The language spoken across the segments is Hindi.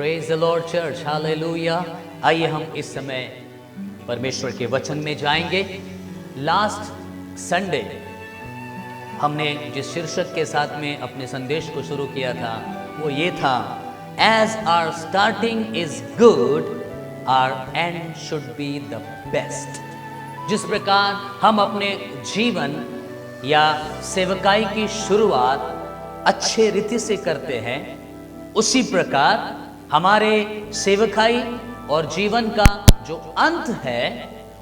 Praise the Lord church, hallelujah. आइए हम इस समय परमेश्वर के वचन में जाएंगे। लास्ट संडे हमने जिस शीर्षक के साथ में अपने संदेश को शुरू किया था वो ये था, as our starting is good, our end should be the best. जिस प्रकार हम अपने जीवन या सेवकाई की शुरुआत अच्छे रीति से करते हैं, उसी प्रकार हमारे सेवकाई और जीवन का जो अंत है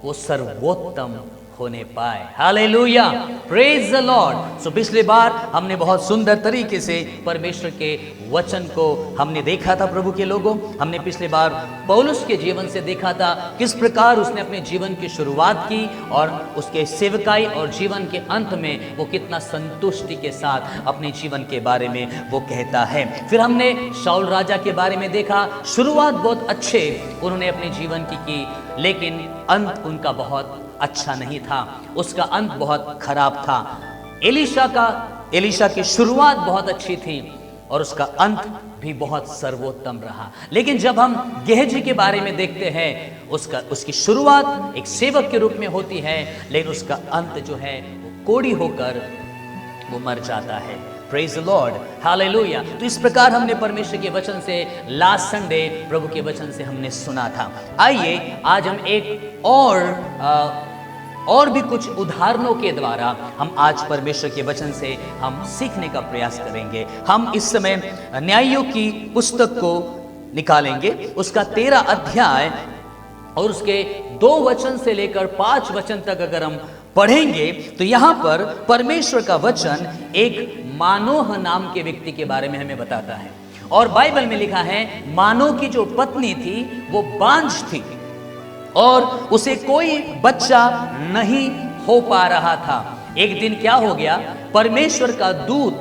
वो सर्वोत्तम होने पाए। Hallelujah, praise the Lord. So पिछली बार हमने बहुत सुंदर तरीके से परमेश्वर के वचन को हमने देखा था। प्रभु के लोगों, हमने पिछली बार पौलुस के जीवन से देखा था किस प्रकार उसने अपने जीवन की शुरुआत की और उसके सेवकाई और जीवन के अंत में वो कितना संतुष्टि के साथ अपने जीवन के बारे में वो कहता है। फिर हमने शाऊल राजा के बारे में देखा। शुरुआत बहुत अच्छे उन्होंने अपने जीवन की, लेकिन अंत उनका बहुत अच्छा नहीं था, उसका अंत बहुत खराब था। एलीशा की शुरुआत बहुत अच्छी थी और उसका अंत भी बहुत सर्वोत्तम रहा। लेकिन जब हम गेहजी के बारे में देखते हैं, उसकी शुरुआत एक सेवक के रूप में होती है, लेकिन उसका अंत जो है वो कोढ़ी होकर वो मर जाता है। Praise the Lord, hallelujah. तो इस प्रकार हमने परमेश्वर के वचन से लास्ट संडे प्रभु के वचन से हमने सुना था। आइए आज हम एक और भी कुछ उदाहरणों के द्वारा हम आज परमेश्वर के वचन से हम सीखने का प्रयास करेंगे। हम इस समय न्यायियों की पुस्तक को निकालेंगे, उसका 13 अध्याय और उसके 2 वचन से लेकर 5 वचन तक अगर हम पढ़ेंगे तो यहाँ पर परमेश्वर का वचन एक मानोह नाम के व्यक्ति के बारे में हमें बताता है। और बाइबल में लिखा है, मानोह की जो पत्नी थी वो बांझ थी और उसे कोई बच्चा नहीं हो पा रहा था। एक दिन क्या हो गया, परमेश्वर का दूत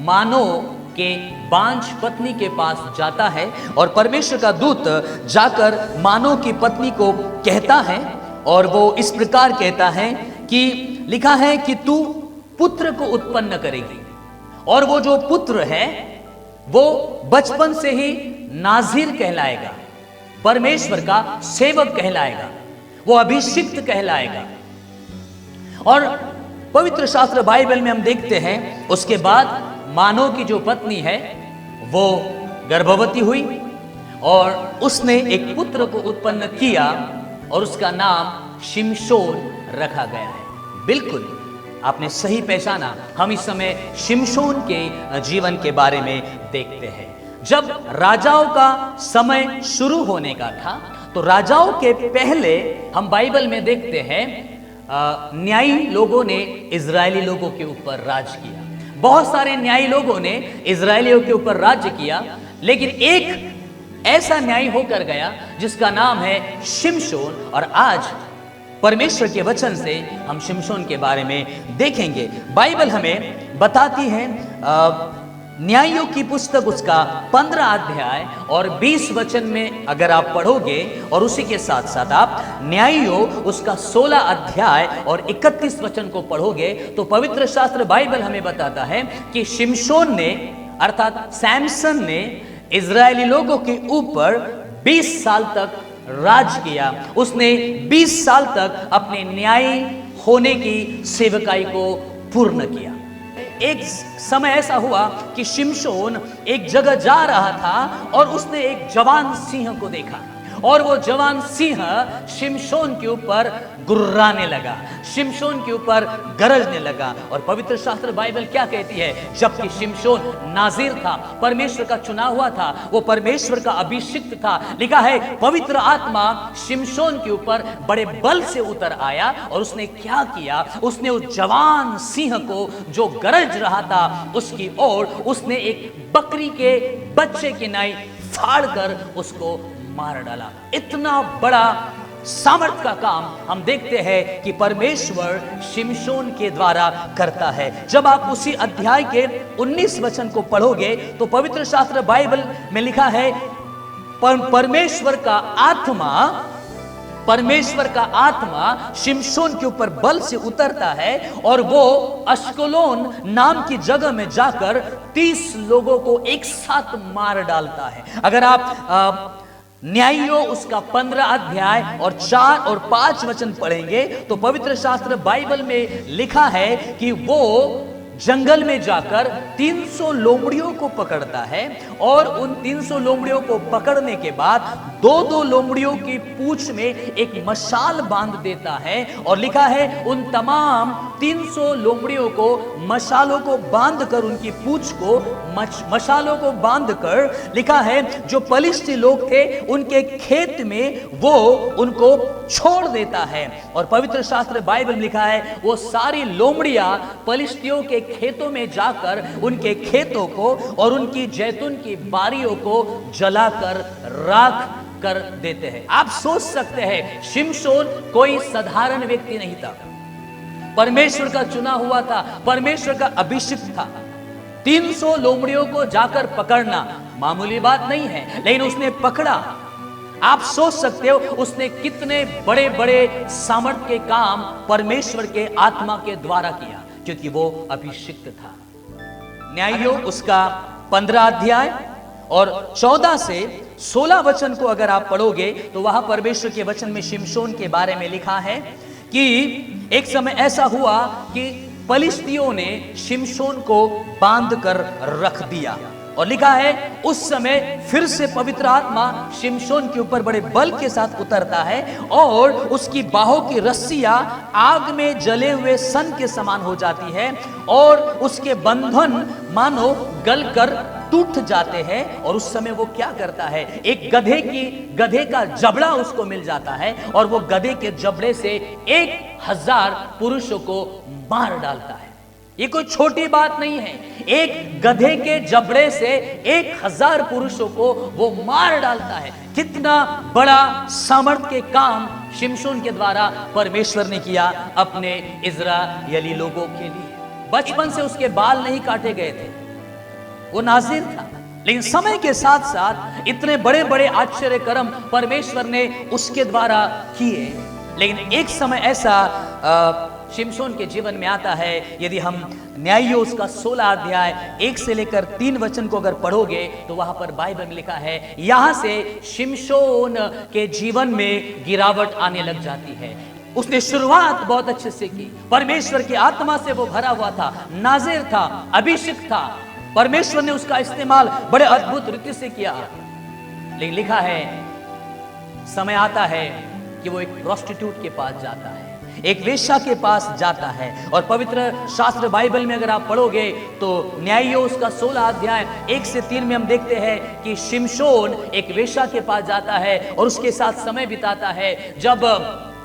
मानोह के बांझ पत्नी के पास जाता है और परमेश्वर का दूत जाकर मानोह की पत्नी को कहता है और वो इस प्रकार कहता है कि लिखा है कि तू पुत्र को उत्पन्न करेगी और वो जो पुत्र है वो बचपन से ही नाज़ीर कहलाएगा, परमेश्वर का सेवक कहलाएगा, वो अभिषिक्त कहलाएगा। और पवित्र शास्त्र बाइबल में हम देखते हैं उसके बाद मानोह की जो पत्नी है वो गर्भवती हुई और उसने एक पुत्र को उत्पन्न किया और उसका नाम शिमशोन रखा गया है। बिल्कुल आपने सही पहचाना, हम इस समय शिमशोन के जीवन के बारे में देखते हैं। जब राजाओं का समय शुरू होने का था तो राजाओं के पहले हम बाइबल में देखते हैं न्यायी लोगों ने इजरायली लोगों के ऊपर राज किया। बहुत सारे न्यायी लोगों ने इजरायलियों के ऊपर राज्य किया, लेकिन एक ऐसा न्यायी होकर गया जिसका नाम है शिमशोन। और आज परमेश्वर के वचन से हम शिमशोन के बारे में देखेंगे। बाइबल हमें बताती है न्यायियों की पुस्तक उसका 15 अध्याय और 20 वचन में अगर आप पढ़ोगे और उसी के साथ साथ आप न्यायियों उसका 16 अध्याय और 31 वचन को पढ़ोगे तो पवित्र शास्त्र बाइबल हमें बताता है कि शिमशोन ने अर्थात सैमसन ने इजरायली लोगों के ऊपर 20 साल तक राज किया। उसने 20 साल तक अपने न्यायी होने की सेवकाई को पूर्ण किया। एक समय ऐसा हुआ कि शिमशोन एक जगह जा रहा था और उसने एक जवान सिंह को देखा और वो जवान सिंह शिमशोन के ऊपर गुर्राने लगा, शिमशोन के ऊपर गरजने लगा। और पवित्र शास्त्र बाइबल क्या कहती है, जबकि शिमशोन नाज़ीर था, परमेश्वर का चुना हुआ था, वो परमेश्वर का अभिषिक्त था, लिखा है पवित्र आत्मा शिमशोन के ऊपर बड़े बल से उतर आया और उसने क्या किया, उसने उस जवान सिंह को जो गरज रहा था उसकी ओर उसने एक बकरी के बच्चे की नाई फाड़ कर उसको मार डाला। इतना बड़ा सामर्थ का काम हम देखते हैं कि परमेश्वर शिमशोन के द्वारा करता है। जब आप उसी अध्याय के 19 वचन को पढ़ोगे तो पवित्र शास्त्र बाइबल में लिखा है परमेश्वर का आत्मा परमेश्वर का आत्मा शिमशोन के ऊपर बल से उतरता है और वो अश्कलोन नाम की जगह में जाकर 30 लोगों को एक साथ मार डालता है। अगर आप न्यायियों उसका 15 अध्याय और 4 और 5 वचन पढ़ेंगे तो पवित्र शास्त्र बाइबल में लिखा है कि वो जंगल में जाकर 300 लोमड़ियों को पकड़ता है और उन 300 लोमड़ियों को पकड़ने के बाद दो लोमड़ियों की पूंछ में एक मशाल बांध देता है और लिखा है उन तमाम 300 लोमड़ियों को मशालों को बांधकर उनकी पूंछ को मशालों को बांधकर लिखा है जो पलिश्ती लोग थे उनके खेत में वो उनको छोड़ देता है। और पवित्र शास्त्र बाइबल में लिखा है वो सारी लोमड़ियां पलिश्तियों के खेतों में जाकर उनके खेतों को और उनकी जैतून की बारियों को जलाकर राख कर देते हैं। आप सोच सकते हैं शिमशोन कोई साधारण व्यक्ति नहीं था, परमेश्वर का चुना हुआ था, परमेश्वर का अभिषिक्त था। 300 लोमड़ियों को जाकर पकड़ना मामूली बात नहीं है, लेकिन उसने पकड़ा। आप सोच सकते हो उसने कितने बड़े बड़े सामर्थ के काम परमेश्वर के आत्मा के द्वारा किया, क्योंकि वो अभिषिक्त था। न्यायियों उसका 15 अध्याय और 14 से 16 वचन को अगर आप पढ़ोगे तो वहां परमेश्वर के वचन में शिमशोन के बारे में लिखा है कि एक समय ऐसा हुआ कि पलिश्तियों ने शिमशोन को बांध कर रख दिया और लिखा है उस समय फिर से पवित्र आत्मा शिमशोन के ऊपर बड़े बल के साथ उतरता है और उसकी बाहों की रस्सियां आग में जले हुए सन के समान हो जाती है और उसके बंधन मानो गलकर टूट जाते हैं। और उस समय वो क्या करता है, एक गधे का जबड़ा उसको मिल जाता है और वो गधे के जबड़े से 1000 पुरुषों को मार डालता है। ये कोई छोटी बात नहीं है, एक गधे के जबड़े से 1000 पुरुषों को वो मार डालता है। कितना बड़ा सामर्थ के काम शिमशोन के द्वारा परमेश्वर ने किया अपने इज़राइली लोगों के लिए। बचपन से उसके बाल नहीं काटे गए थे, वो नाज़िर था, लेकिन समय के साथ साथ इतने बड़े बड़े आश्चर्य कर्म परमेश्वर ने उसके द्वारा किए। लेकिन एक समय ऐसा शिमशोन के जीवन में आता है, यदि हम न्यायियों उसका 16 अध्याय 1 से लेकर 3 वचन को अगर पढ़ोगे तो वहां पर बाइबल में लिखा है यहां से शिमशोन के जीवन में गिरावट आने लग जाती है। उसने शुरुआत बहुत अच्छे से की, परमेश्वर की आत्मा से वो भरा हुआ था, नाज़िर था, अभिषिक्त था, परमेश्वर ने उसका इस्तेमाल बड़े अद्भुत रीति से किया। लेकिन लिखा है समय आता है कि वो एक प्रोस्टिट्यूट के पास जाता है, एक वेश्या के पास जाता है। और पवित्र शास्त्र बाइबल में अगर आप पढ़ोगे तो न्यायियों उसका 16 अध्याय 1 से 3 में हम देखते हैं कि शिमशोन एक वेश्या के पास जाता है और उसके साथ समय बिताता है। जब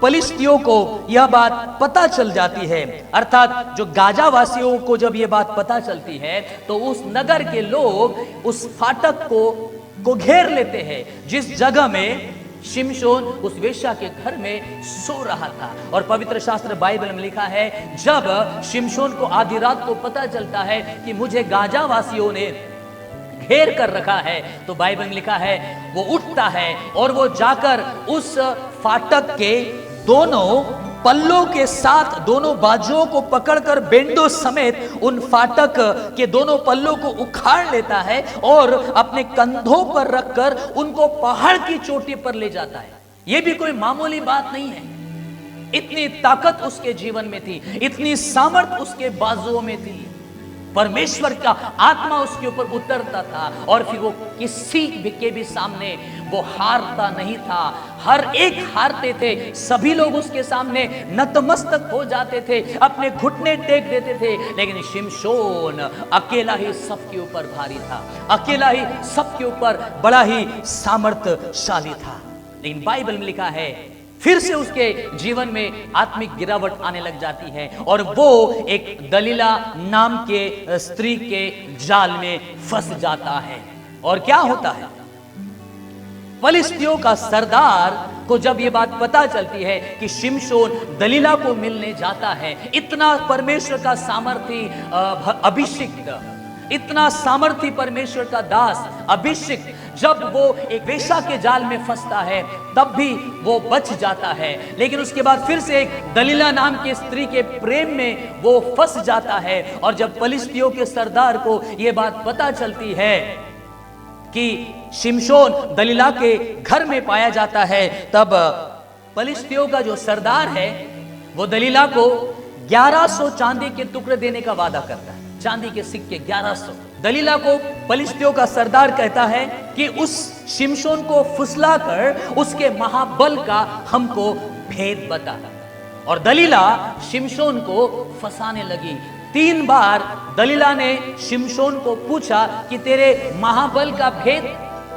पलिश्तियों को यह बात पता चल जाती है, अर्थात जो गाजा वासियों को जब यह बात पता चलती है तो उस नगर के लोग उस फाटक को घेर लेते हैं जिस जगह में शिमशोन उस वेश्या के घर में सो रहा था। और पवित्र शास्त्र बाइबल में लिखा है जब शिमशोन को आधी रात को पता चलता है कि मुझे गाजा वासियों ने घेर कर रखा है, तो बाइबल में लिखा है वो उठता है और वो जाकर उस फाटक के दोनों पल्लों के साथ दोनों बाजुओं को पकड़कर बेंडों समेत उन फाटक के दोनों पल्लों को उखाड़ लेता है और अपने कंधों पर रखकर उनको पहाड़ की चोटी पर ले जाता है। यह भी कोई मामूली बात नहीं है, इतनी ताकत उसके जीवन में थी, इतनी सामर्थ उसके बाजुओं में थी, परमेश्वर का आत्मा उसके ऊपर उतरता था और फिर वो किसी के भी सामने वो हारता नहीं था। हर एक हारते थे, सभी लोग उसके सामने नतमस्तक हो जाते थे, अपने घुटने टेक देते थे, लेकिन शिमशोन अकेला ही सबके ऊपर भारी था, अकेला ही सबके ऊपर बड़ा ही सामर्थ्यशाली था। लेकिन बाइबल में लिखा है फिर से उसके जीवन में आत्मिक गिरावट आने लग जाती है और वो एक दलीला नाम के स्त्री के जाल में फंस जाता है। और क्या होता है, फलिश्तियों का सरदार को जब ये बात पता चलती है कि शिमशोन दलीला को मिलने जाता है, इतना परमेश्वर का सामर्थी अभिषिक्त इतना सामर्थी परमेश्वर का दास अभिषिक्त जब वो एक वेश्या के जाल में फंसता है तब भी वो बच जाता है, लेकिन उसके बाद फिर से एक दलीला नाम की स्त्री के प्रेम में वो फंस जाता है। और जब पलिश्तियों के सरदार को ये बात पता चलती है कि शिमशोन दलीला के घर में पाया जाता है, तब पलिश्तियों का जो सरदार है वो दलीला को 1100 चांदी के टुकड़े देने का वादा करता है। चांदी के सिक्के 1100। दलीला को पलिश्तियों का सरदार कहता है कि उस शिमशोन को फुसलाकर उसके महाबल का हमको भेद बता। और दलीला शिमशोन को फंसाने लगी। 3 बार दलीला ने शिमशोन को पूछा कि तेरे महाबल का भेद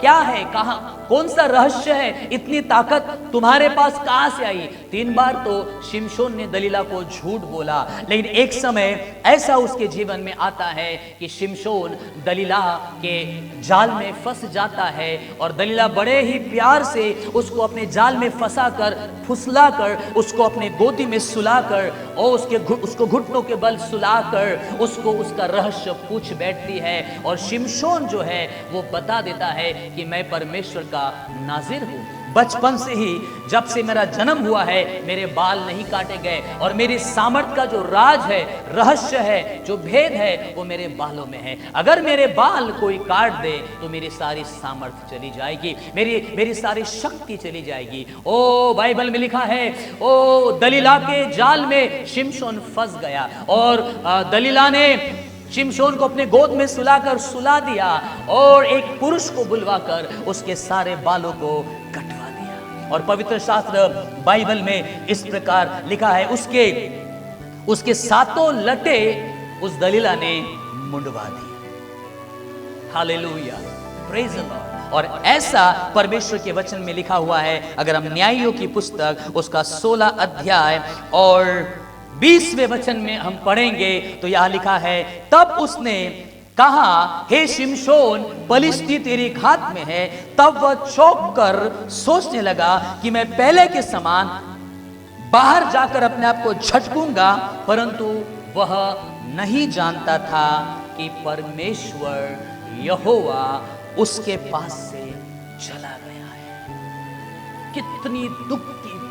क्या है, कहां, कौन सा रहस्य है, इतनी ताकत तुम्हारे पास कहां से आई। 3 बार तो शिमशोन ने दलीला को झूठ बोला, लेकिन एक समय ऐसा उसके जीवन में आता है कि शिमशोन दलीला के जाल में फंस जाता है और दलीला बड़े ही प्यार से उसको अपने जाल में फंसाकर फुसलाकर उसको अपने गोदी में सुलाकर और उसको घुटनों के बल सुलाकर उसको उसका रहस्य पूछ बैठती है। और शिमशोन जो है वो बता देता है कि मैं परमेश्वर का नाजिर हूं। बचपन से ही जब से मेरा जन्म हुआ है मेरे बाल नहीं काटे गए और मेरी सामर्थ का जो राज है, रहस्य है, जो भेद है वो मेरे बालों में है। अगर मेरे बाल कोई काट दे तो मेरी सारी सामर्थ चली जाएगी, मेरी सारी शक्ति चली जाएगी। ओ बाइबल में लिखा है, ओ दलीला के जाल में शिमशोन फंस गया और दलीला ने शिमशोन को अपने गोद में सुलाकर सुला दिया और एक पुरुष को बुलवाकर उसके सारे बालों को कटवा दिया। और पवित्र शास्त्र बाइबल में इस प्रकार लिखा है, उसके 7 लटे उस दलीला ने मुंडवा दी। Hallelujah, praise the Lord. और ऐसा परमेश्वर के वचन में लिखा हुआ है। अगर हम न्यायियों की पुस्तक उसका 16 अध्याय और 20वें वचन में हम पढ़ेंगे तो यह लिखा है, तब उसने कहा, हे शिमशोन, पलिश्ती तेरी घात में है। तब वह चौंक कर सोचने लगा कि मैं पहले के समान बाहर जाकर अपने आप को झटकूंगा, परंतु वह नहीं जानता था कि परमेश्वर यहोवा उसके पास से चला गया है। कितनी दुख की बात।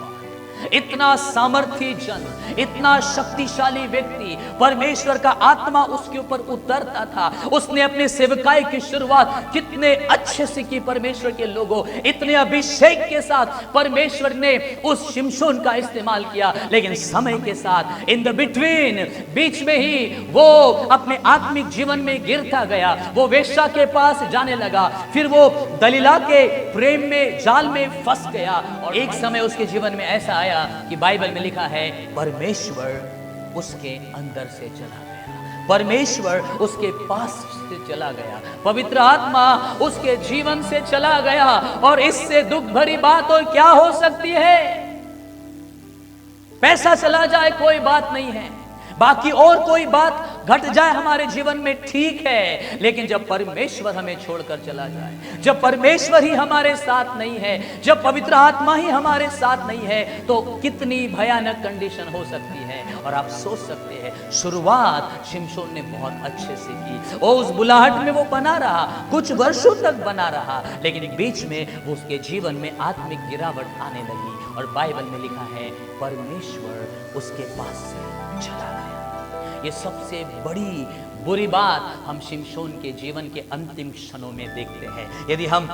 इतना सामर्थी जन, इतना शक्तिशाली व्यक्ति, परमेश्वर का आत्मा उसके ऊपर उतरता था। उसने अपने सेवकाई की शुरुआत कितने अच्छे से की परमेश्वर के लोगों, इतने अभिषेक के साथ परमेश्वर ने उस शिमशोन का इस्तेमाल किया। लेकिन समय के साथ इन द बिटवीन, बीच में ही वो अपने आत्मिक जीवन में गिरता गया। वो वेश्या के पास जाने लगा, फिर वो दलीला के प्रेम में जाल में फंस गया। और एक समय उसके जीवन में ऐसा आया कि बाइबल में लिखा है, परमेश्वर उसके अंदर से चला गया, परमेश्वर उसके पास से चला गया, पवित्र आत्मा उसके जीवन से चला गया। और इससे दुख भरी बात और क्या हो सकती है? पैसा चला जाए कोई बात नहीं है, बाकी और कोई बात घट जाए हमारे जीवन में ठीक है, लेकिन जब परमेश्वर हमें छोड़कर चला जाए, जब परमेश्वर ही हमारे साथ नहीं है, जब पवित्र आत्मा ही हमारे साथ नहीं है, तो कितनी भयानक कंडीशन हो सकती है। और आप सोच सकते हैं, शुरुआत शिमशोन ने बहुत अच्छे से की और उस बुलाहट में वो बना रहा, कुछ वर्षों तक बना रहा, लेकिन बीच में वो उसके जीवन में आत्मिक गिरावट आने लगी। और बाइबल में लिखा है, परमेश्वर उसके पास से चला गया। ये सबसे बड़ी बुरी बात हम शिमशोन के जीवन के अंतिम क्षणों में देखते हैं। यदि हम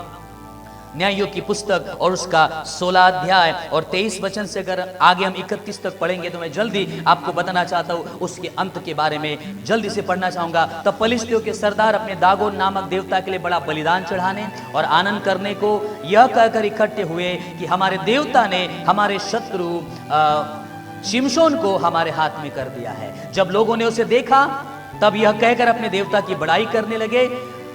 न्यायियों की पुस्तक और उसका 16 अध्याय और 23 वचन से अगर आगे हम 31 तक पढ़ेंगे तो मैं जल्दी आपको बताना चाहता हूँ, उसके अंत के बारे में जल्दी से पढ़ना चाहूंगा। तब पलिश्तियों के सरदार अपने दागोन नामक देवता के लिए बड़ा बलिदान चढ़ाने और आनंद करने को यह कहकर इकट्ठे हुए कि हमारे देवता ने हमारे शत्रु शिमशोन को हमारे हाथ में कर दिया है। जब लोगों ने उसे देखा तब यह कहकर अपने देवता की बड़ाई करने लगे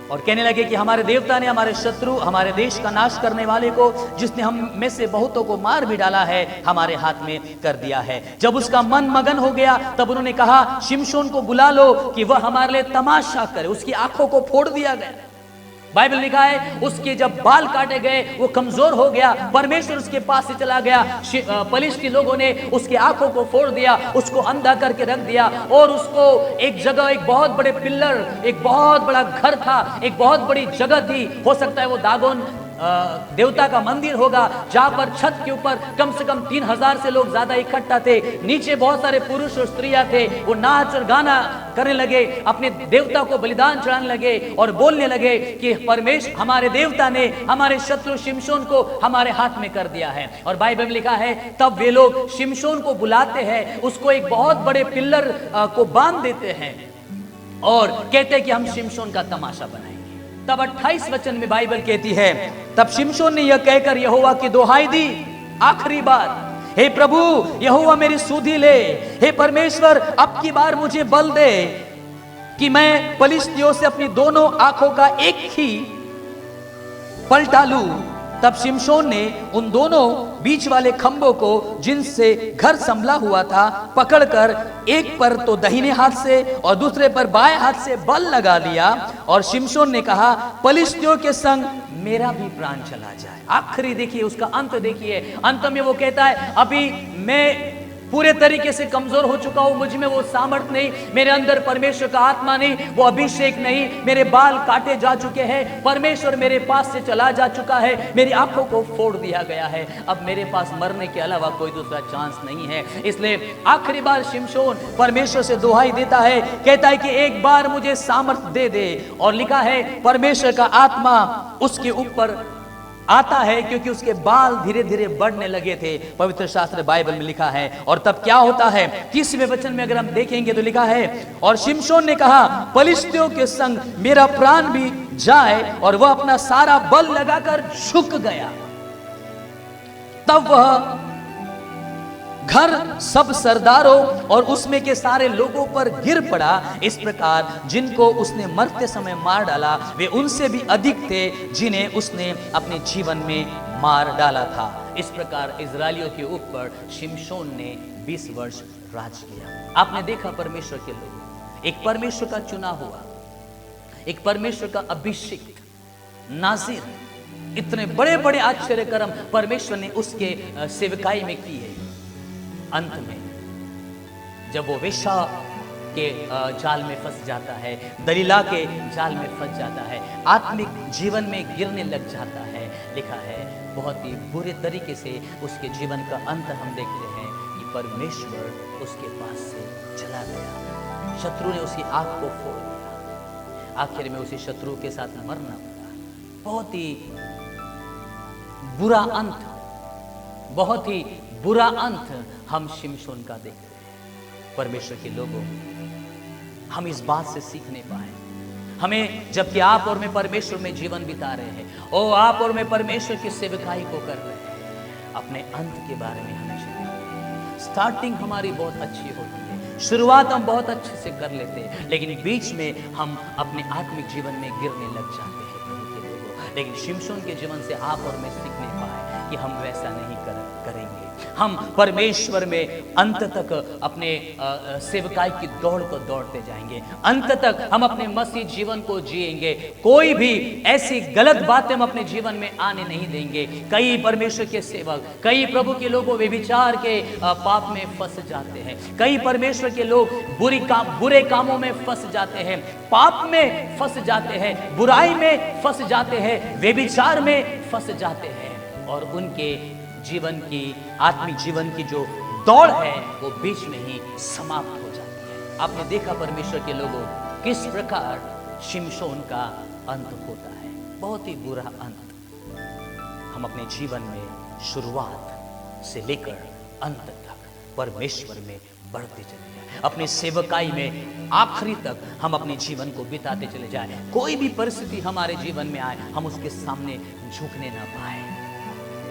और कहने लगे कि हमारे देवता ने हमारे शत्रु, हमारे देश का नाश करने वाले को, जिसने हम में से बहुतों को मार भी डाला है, हमारे हाथ में कर दिया है। जब उसका मन मगन हो गया तब उन्होंने कहा, शिमशोन को बुला लो कि वह हमारे लिए तमाशा करे। उसकी आंखों को फोड़ दिया गया, बाइबल लिखा है उसके जब बाल काटे गए वो कमजोर हो गया, परमेश्वर उसके पास से चला गया, फलिस्ती लोगों ने उसकी आंखों को फोड़ दिया, उसको अंधा करके रख दिया और उसको एक जगह, एक बहुत बड़े पिल्लर, एक बहुत बड़ा घर था, एक बहुत बड़ी जगह थी, हो सकता है वो दागोन देवता का मंदिर होगा, जहां पर छत के ऊपर कम से कम 3000 से लोग ज्यादा इकट्ठा थे, नीचे बहुत सारे पुरुष और स्त्रियां थे। वो नाच और गाना करने लगे, अपने देवता को बलिदान चढ़ाने लगे और बोलने लगे कि परमेश्वर हमारे देवता ने हमारे शत्रु शिमशोन को हमारे हाथ में कर दिया है। और बाइबल में लिखा है तब वे लोग शिमशोन को बुलाते हैं, उसको एक बहुत बड़े पिल्लर को बांध देते हैं और कहते हैं कि हम शिमशोन का तमाशा बनाएंगे। तब 28 वचन में बाइबल कहती है तब शिमशोन ने यह कहकर यहोवा की दोहाई दी आखिरी बार, हे प्रभु यहोवा मेरी सुधि ले, हे परमेश्वर अब की बार मुझे बल दे कि मैं फलिस्तियों से अपनी दोनों आंखों का एक ही पलटा लूं। तब शिमशोन ने उन दोनों बीच वाले खंभों को जिनसे घर संभला हुआ था पकड़कर एक पर तो दाहिने हाथ से और दूसरे पर बाएं हाथ से बल लगा लिया और शिमशोन ने कहा फलिस्तियों के संग मेरा भी प्राण चला जाए। आखिरी देखिए, उसका अंत देखिए, अंत में वो कहता है अभी मैं पूरे तरीके से कमजोर हो चुका हूं, मुझ में वो सामर्थ नहीं, मेरे अंदर परमेश्वर का आत्मा नहीं, वो अभिषेक नहीं, मेरे बाल काटे जा चुके हैं, परमेश्वर मेरे पास से चला जा चुका है, मेरी आंखों को फोड़ दिया गया है, अब मेरे पास मरने के अलावा कोई दूसरा चांस नहीं है। इसलिए आखिरी बार शिमशोन परमेश्वर से दुहाई देता है, कहता है कि एक बार मुझे सामर्थ दे दे। और लिखा है परमेश्वर का आत्मा उसके ऊपर आता है क्योंकि उसके बाल धीरे धीरे बढ़ने लगे थे, पवित्र शास्त्र बाइबल में लिखा है। और तब क्या होता है 30वें वचन में अगर हम देखेंगे तो लिखा है और शिमशोन ने कहा फलिस्तियों के संग मेरा प्राण भी जाए, और वह अपना सारा बल लगाकर झुक गया। तब वह घर सब सरदारों और उसमें के सारे लोगों पर गिर पड़ा, इस प्रकार जिनको उसने मरते समय मार डाला वे उनसे भी अधिक थे जिन्हें उसने अपने जीवन में मार डाला था। इस प्रकार इजरायलियों के ऊपर शिमशोन ने 20 वर्ष राज किया। आपने देखा परमेश्वर के लोग, एक परमेश्वर का चुना हुआ, एक परमेश्वर का अभिषिक्त नाज़ीर, इतने बड़े बड़े आश्चर्य कर्म परमेश्वर ने उसके सेवकाई में किए। अंत में जब वो वेश्या के जाल में फंस जाता है, दलीला के जाल में फंस जाता है, आत्मिक जीवन में गिरने लग जाता है, लिखा है बहुत ही बुरे तरीके से उसके जीवन का अंत हम देखते हैं कि परमेश्वर उसके पास से चला गया, शत्रु ने उसकी आंख को फोड़ दिया, आखिर में उसी शत्रु के साथ मरना पड़ा। बहुत ही बुरा अंत, बहुत ही बुरा अंत हम शिमशोन का देखते हैं। परमेश्वर के लोगों, हम इस बात से सीख नहीं पाए। हमें, जबकि आप और मैं परमेश्वर में जीवन बिता रहे हैं और आप और मैं परमेश्वर की सेवकाई को कर रहे हैं, अपने अंत के बारे में हमें चाहिए। स्टार्टिंग हमारी बहुत अच्छी होती है, शुरुआत हम बहुत अच्छे से कर लेते हैं, लेकिन बीच में हम अपने आत्मिक जीवन में गिरने लग जाते हैं प्रभु के लोगों। लेकिन शिमशोन के जीवन से आप और मैं सीख नहीं पाए कि हम वैसा नहीं करेंगे। हम परमेश्वर में अंत तक अपने सेवकाई की दौड़ को दौड़ते जाएंगे, अंत तक हम अपने मसीह जीवन को जिएंगे। कोई भी ऐसी गलत बातें हम अपने जीवन में आने नहीं देंगे। कई परमेश्वर के सेवक, कई प्रभु के लोगों व्यभिचार के पाप में फंस जाते हैं, कई परमेश्वर के लोग बुरे कामों में फंस जाते हैं, पाप में फंस जाते हैं, बुराई में फंस जाते हैं, व्यभिचार में फंस जाते हैं, और उनके जीवन की, आत्मिक जीवन की जो दौड़ है वो बीच में ही समाप्त हो जाती है। आपने देखा परमेश्वर के लोगों किस प्रकार शिमशोन का अंत होता है, बहुत ही बुरा अंत। हम अपने जीवन में शुरुआत से लेकर अंत तक परमेश्वर में बढ़ते चले जाए, अपनी सेवकाई में आखिरी तक हम अपने जीवन को बिताते चले जाए। कोई भी परिस्थिति हमारे जीवन में आए, हम उसके सामने झुकने ना पाए।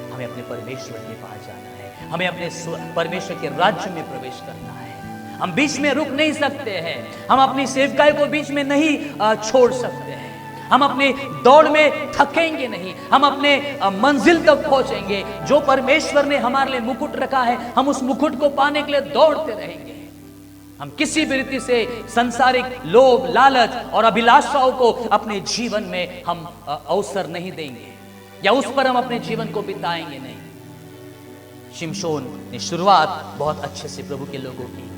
हमें अपने परमेश्वर के पास जाना है, हमें अपने परमेश्वर के राज्य में प्रवेश करना है। हम बीच में रुक नहीं सकते हैं, हम अपनी सेवकाई को बीच में नहीं छोड़ सकते हैं। हम अपनी दौड़ में थकेंगे नहीं, हम अपने मंजिल तक पहुंचेंगे। जो परमेश्वर ने हमारे लिए मुकुट रखा है, हम उस मुकुट को पाने के लिए दौड़ते रहेंगे। हम किसी भी रीति से संसारिक लोभ, लालच और अभिलाषाओं को अपने जीवन में हम अवसर नहीं देंगे या उस पर हम अपने जीवन को बिताएंगे नहीं। शिमशोन ने शुरुआत बहुत अच्छे से प्रभु के लोगों की,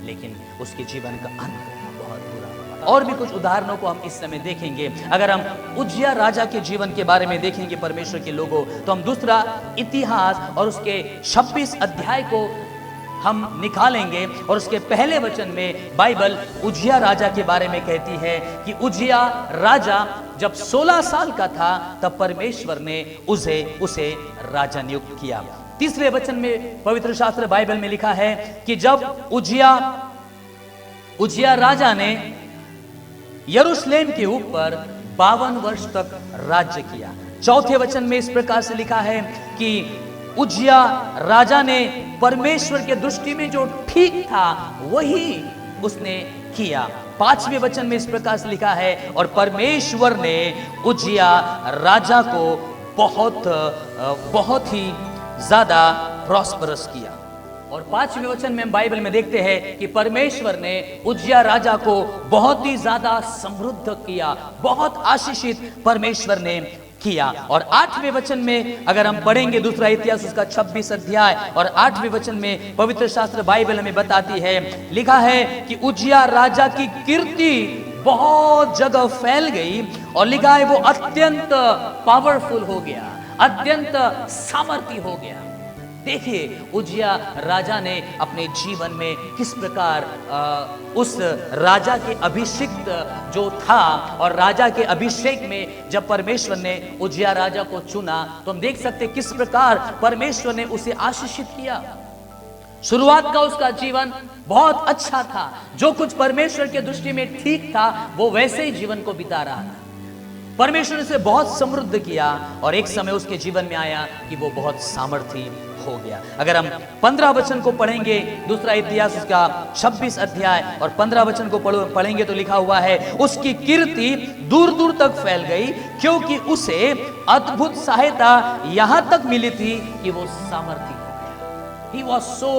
लेकिन उसके जीवन का अंत बहुत बुरा हुआ। और भी कुछ उदाहरणों को हम इस समय देखेंगे। अगर हम उज्जिया राजा के जीवन के बारे में देखेंगे परमेश्वर के लोगों, तो हम दूसरा इतिहास और उसके 26 अध्याय को हम निकालेंगे और उसके पहले वचन में बाइबल उज्जिया राजा के बारे में कहती है कि उज्जिया राजा जब 16 साल का था तब परमेश्वर ने उसे राजा नियुक्त किया। तीसरे वचन में पवित्र शास्त्र बाइबल में लिखा है कि जब उज्जिया राजा ने यरूशलेम के ऊपर 52 वर्ष तक राज्य किया। चौथे वचन में इस प्रकार से लिखा है कि उज्जिया राजा ने परमेश्वर के दृष्टि में जो ठीक था वही उसने किया। पांचवें वचन में इस प्रकार से लिखा है, और परमेश्वर ने उज्जिया राजा को बहुत ही ज्यादा प्रॉस्परस किया। और पांचवें वचन में हम बाइबल में देखते हैं कि परमेश्वर ने उज्जिया राजा को बहुत ही ज्यादा समृद्ध किया, बहुत आशीषित परमेश्वर ने किया। और 8वें वचन में अगर हम पढ़ेंगे दूसरा इतिहास उसका 26 अध्याय और 8वें वचन में पवित्र शास्त्र बाइबल हमें बताती है, लिखा है कि उज्जिया राजा की कीर्ति बहुत जगह फैल गई, और लिखा है वो अत्यंत पावरफुल हो गया, अत्यंत सामर्थी हो गया। देखिए उज्जिया राजा ने अपने जीवन में किस प्रकार उस राजा के अभिषिक्त जो था, और राजा के अभिषेक में जब परमेश्वर ने उज्जिया राजा को चुना तो हम देख सकते किस प्रकार परमेश्वर ने उसे आशीषित किया। शुरुआत का उसका जीवन बहुत अच्छा था, जो कुछ परमेश्वर के दृष्टि में ठीक था वो वैसे ही जीवन को बिता रहा था। परमेश्वर ने उसे बहुत समृद्ध किया, और एक समय उसके जीवन में आया कि वो बहुत सामर्थी हो गया। अगर हम 15 वचन को पढ़ेंगे दूसरा इतिहास उसका 26 अध्याय और 15 वचन को पढ़ेंगे तो लिखा हुआ है, उसकी कीर्ति दूर दूर तक फैल गई क्योंकि उसे अद्भुत सहायता यहां तक मिली थी कि वो सामर्थी हो गया। He was so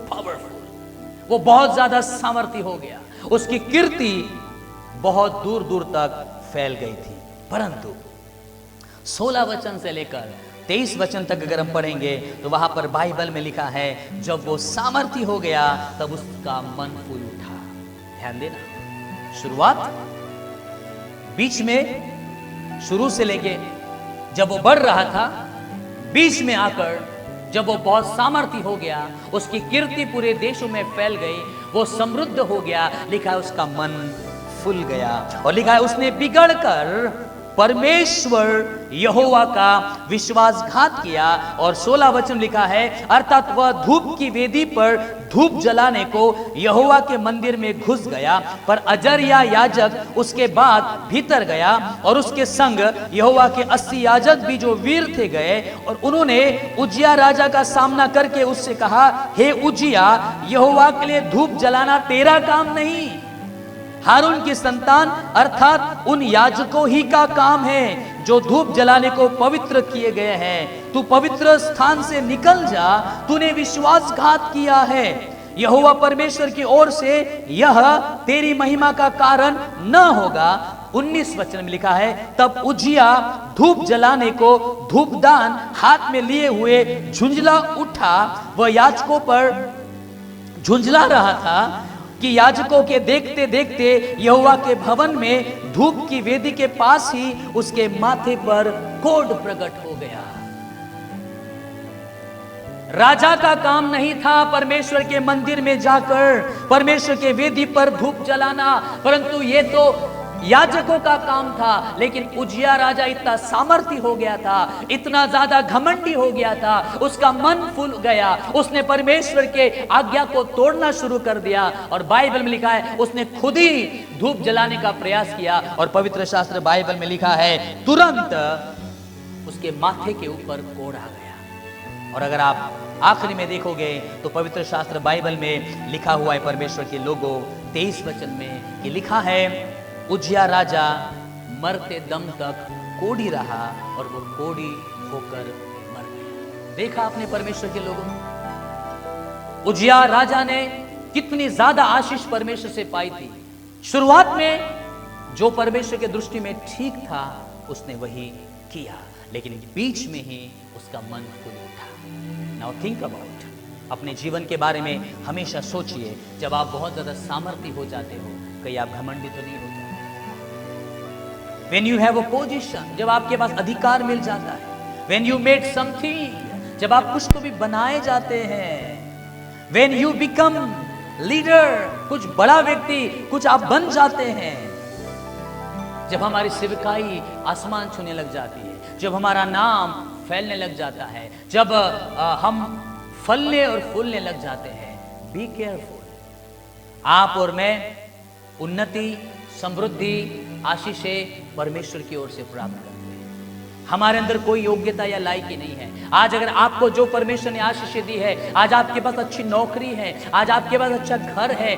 powerful, वो बहुत ज्यादा सामर्थी हो गया, उसकी कीर्ति बहुत दूर दूर तक फैल गई थी। परंतु 16 वचन से लेकर 23 वचन तक अगर हम पढ़ेंगे तो वहां पर बाइबल में लिखा है, जब वो सामर्थी हो गया तब उसका मन फूल उठा। ध्यान देना, शुरुआत बीच में शुरू से लेके जब वो बढ़ रहा था, बीच में आकर जब वो बहुत सामर्थी हो गया, उसकी कीर्ति पूरे देशों में फैल गई, वो समृद्ध हो गया, लिखा है उसका मन फूल गया। और लिखा है उसने बिगड़कर परमेश्वर यहोवा का विश्वासघात किया। और 16 वचन लिखा है, अर्थात वह धूप की वेदी पर धूप जलाने को यहोवा के मंदिर में घुस गया, पर अजर्या याजक उसके बाद भीतर गया, और उसके संग यहोवा के 80 याजक भी जो वीर थे गए, और उन्होंने उज्जिया राजा का सामना करके उससे कहा, हे उज्जिया, यहोवा के लिए धूप जलाना तेरा काम नहीं, हारून की संतान अर्थात उन याजकों ही का काम है जो धूप जलाने को पवित्र किए गए हैं। तू पवित्र स्थान से निकल जा, तूने विश्वासघात किया है। यहोवा परमेश्वर की ओर से यह तेरी महिमा का कारण न होगा। 19 वचन में लिखा है, तब उज्जिया धूप जलाने को धूपदान हाथ में लिए हुए झुंझला उठा। वह याजकों पर झुंझला रहा था कि याजकों के देखते देखते यहोवा के भवन में धूप की वेदी के पास ही उसके माथे पर कोढ़ प्रकट हो गया। राजा का काम नहीं था परमेश्वर के मंदिर में जाकर परमेश्वर के वेदी पर धूप जलाना, परंतु ये तो याजकों का काम था। लेकिन उज्जिया राजा इतना सामर्थी हो गया था, इतना ज्यादा घमंडी हो गया था, उसका मन फूल गया, उसने परमेश्वर के आज्ञा को तोड़ना शुरू कर दिया। और बाइबल में लिखा है उसने खुद ही धूप जलाने का प्रयास किया, और पवित्र शास्त्र बाइबल में लिखा है तुरंत उसके माथे के ऊपर कोढ़ आ गया। और अगर आप आखिरी में देखोगे तो पवित्र शास्त्र बाइबल में लिखा हुआ है परमेश्वर के लोगों 23 वचन में कि लिखा है, उज्जिया राजा मरते दम तक कोढ़ी रहा और वो कोढ़ी होकर मर गया। देखा आपने परमेश्वर के लोगों, उज्जिया राजा ने कितनी ज्यादा आशीष परमेश्वर से पाई थी। शुरुआत में जो परमेश्वर के दृष्टि में ठीक था उसने वही किया, लेकिन बीच में ही उसका मन फूल उठा। नाउ थिंक अबाउट, अपने जीवन के बारे में हमेशा सोचिए, जब आप बहुत ज्यादा सामर्थ्य हो जाते हो, कहीं आप घमंडी तो नहीं हो जाते? When you have a position, जब आपके पास अधिकार मिल जाता है, when you made something, जब आप कुछ तो भी बनाए जाते हैं, when you become leader, कुछ बड़ा व्यक्ति कुछ आप बन जाते हैं, जब हमारी सेवकाई आसमान छूने लग जाती है, जब हमारा नाम फैलने लग जाता है, जब हम फलने और फूलने लग जाते हैं, बी केयरफुल। आप और मैं उन्नति, समृद्धि, आशीषें परमेश्वर की ओर से प्राप्त करते हैं। हमारे अंदर कोई योग्यता या लायकी नहीं है। आज अगर आपको जो परमेश्वर ने आशीषें दी है, आज आपके पास अच्छी नौकरी है, आज आपके पास अच्छा घर है,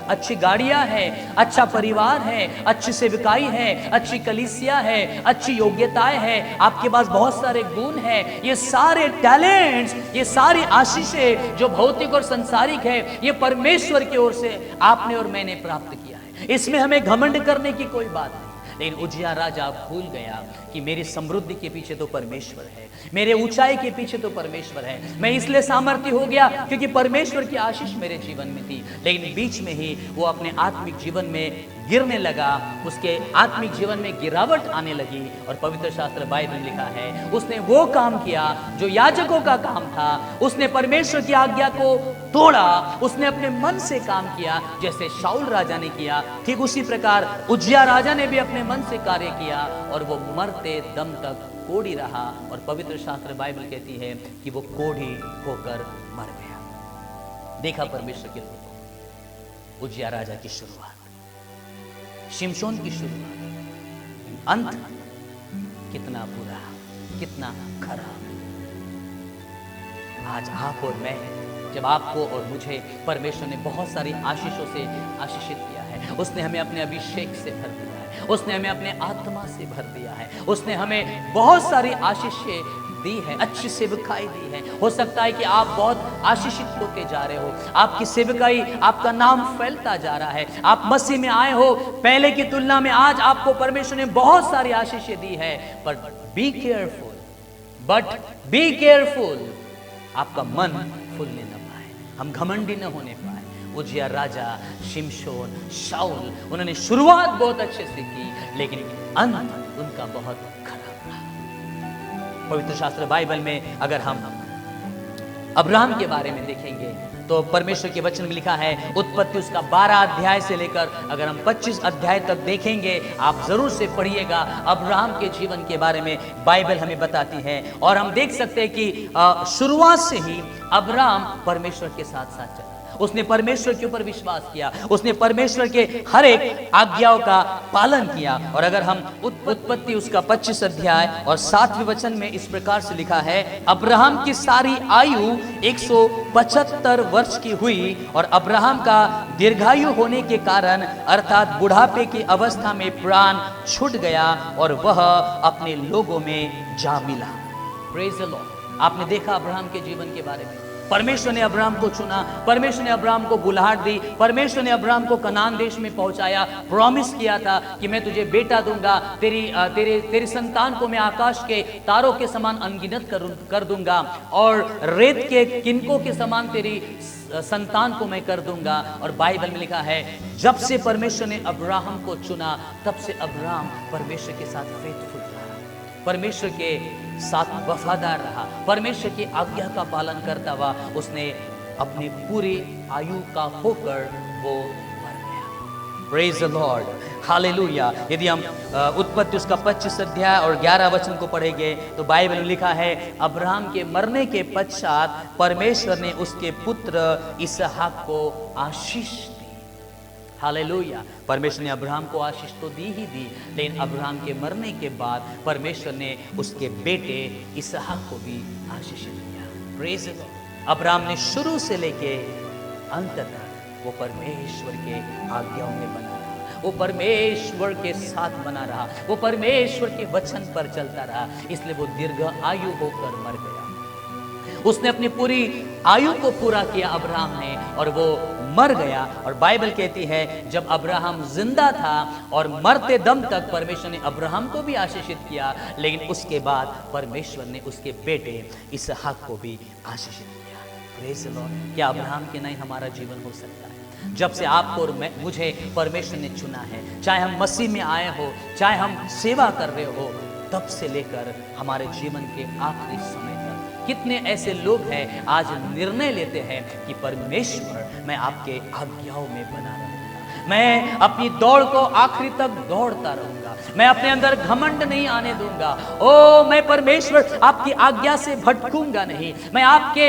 अच्छी गाड़ियां है, अच्छा परिवार है, अच्छी सेवकाई है, अच्छी कलीसिया है, अच्छी योग्यताएं है, आपके पास बहुत सारे गुण है, ये सारे टैलेंट्स, ये सारी आशीषें जो भौतिक और संसारिक है, ये परमेश्वर की ओर से आपने और मैंने प्राप्त किया है। इसमें हमें घमंड करने की कोई बात नहीं। लेकिन उजिया राजा भूल गया कि मेरी समृद्धि के पीछे तो परमेश्वर है, मेरे ऊंचाई के पीछे तो परमेश्वर है। मैं इसलिए सामर्थ्य हो गया क्योंकि परमेश्वर की आशीष मेरे जीवन में थी। लेकिन बीच में ही वो अपने आत्मिक जीवन में गिरने लगा, उसके आत्मिक जीवन में गिरावट आने लगी। और पवित्र शास्त्र बाइबल में लिखा है, उसने वो काम किया जो याजकों का काम था। उसने परमेश्वर की आज्ञा को तोड़ा, उसने अपने मन से काम किया, जैसे शाऊल राजा ने किया। ठीक उसी प्रकार उजिया राजा ने भी अपने मन से कार्य किया और वो मरते दम तक कोढ़ी रहा। और पवित्र शास्त्र बाइबल कहती है कि वो कोढ़ी होकर मर गया। देखा परमेश्वर के लोगों, उजिया राजा की शुरुआत, शिमशोन की शुरुआत, अंत कितना बुरा, कितना खराब। आज आप और मैं, जब आपको और मुझे परमेश्वर ने बहुत सारी आशीषों से आशीषित किया है, उसने हमें अपने अभिषेक से भर दिया है, उसने हमें अपने आत्मा से भर दिया है, उसने हमें बहुत सारी आशीषें दी है, अच्छी सेवकाई दी है। हो सकता है कि आप बहुत आशीषित होते जा रहे हो, आपकी सेवकाई, आपका नाम फैलता जा रहा है, आप मसीह में आए हो, पहले की तुलना में आज आपको परमेश्वर ने बहुत सारी आशीषें दी है। पर बी केयरफुल, बी केयरफुल, आपका मन फूलने न पाए, हम घमंडी न होने पाए। उजिया राजा, शिमशोन, शाऊल, उन्होंने शुरुआत बहुत अच्छे से की, लेकिन अंत उनका बहुत खराब रहा। पवित्र शास्त्र बाइबल में अगर हम अब्राहम के बारे में देखेंगे तो परमेश्वर के वचन में लिखा है, उत्पत्ति उसका 12 अध्याय से लेकर अगर हम 25 अध्याय तक देखेंगे, आप जरूर से पढ़िएगा। अब्राहम के जीवन के बारे में बाइबल हमें बताती है और हम देख सकते हैं कि शुरुआत से ही अब्राहम परमेश्वर के साथ साथ चला। उसने परमेश्वर के ऊपर विश्वास किया, उसने परमेश्वर के हर एक आज्ञाओं का पालन किया। और अगर हम उत्पत्ति उसका 25 अध्याय और 7वें वचन में इस प्रकार से लिखा है, अब्राहम की सारी आयु 175 वर्ष की हुई और अब्राहम का दीर्घायु होने के कारण अर्थात बुढ़ापे की अवस्था में प्राण छूट गया और वह अपने लोगों में जा मिला। Praise the Lord. आपने देखा अब्राहम के जीवन के बारे में, परमेश्वर ने अब्राहम को चुना, परमेश्वर ने अब्राहम को बुलाहट दी, परमेश्वर ने अब्राहम को कनान देश में पहुंचाया, प्रॉमिस किया था कि मैं तुझे बेटा दूंगा, तेरी संतान को मैं आकाश के तारों के समान अनगिनत कर दूंगा और रेत के किनकों के समान तेरी संतान को मैं कर दूंगा। और बाइबल में लिखा है, जब से परमेश्वर ने अब्राहम को चुना तब से अब्राहम परमेश्वर के साथ फेथफुल रहा, परमेश्वर के साथ वफादार रहा, परमेश्वर की आज्ञा का पालन करता हुआ उसने अपनी पूरी आयु का होकर वो मर गया। Praise the Lord, hallelujah. यदि हम उत्पत्ति उसका 25 अध्याय और 11 वचन को पढ़ेंगे तो बाइबल में लिखा है, अब्राहम के मरने के पश्चात परमेश्वर ने उसके पुत्र इसहाक को आशीष दी। हालेलुया। परमेश्वर ने अब्राहम को आशीष तो दी ही दी, लेकिन अब्राहम के मरने के बाद परमेश्वर ने उसके बेटे इसहाक को भी आशीष दिया। Praise the Lord. अब्राहम ने शुरू से लेके अंत तक वो परमेश्वर के आज्ञाओं में बना रहा, वो परमेश्वर के साथ बना रहा, वो परमेश्वर के वचन पर चलता रहा, इसलिए वो दीर्घ आयु होकर मर गया। उसने अपनी पूरी आयु को पूरा किया अब्राहम ने, और वो मर गया, और बाइबल कहती है जब अब्राहम जिंदा था और मरते दम तक परमेश्वर ने अब्राहम को भी आशीषित किया, लेकिन उसके बाद परमेश्वर ने उसके बेटे इसहाक को भी आशीषित किया। Praise the Lord. क्या अब्राहम के नहीं हमारा जीवन हो सकता है? जब से आपको और मुझे परमेश्वर ने चुना है, चाहे हम मसीह में आए हो, चाहे हम सेवा कर रहे हो, तब से लेकर हमारे जीवन के आखिरी समय तक कितने ऐसे लोग हैं आज निर्णय लेते हैं कि परमेश्वर मैं आपके आज्ञाओं में बना रहूंगा, मैं अपनी दौड़ को आखिरी तक दौड़ता रहूंगा, मैं अपने अंदर घमंड नहीं आने दूंगा। ओ मैं परमेश्वर आपकी आज्ञा से भटकूंगा नहीं, मैं आपके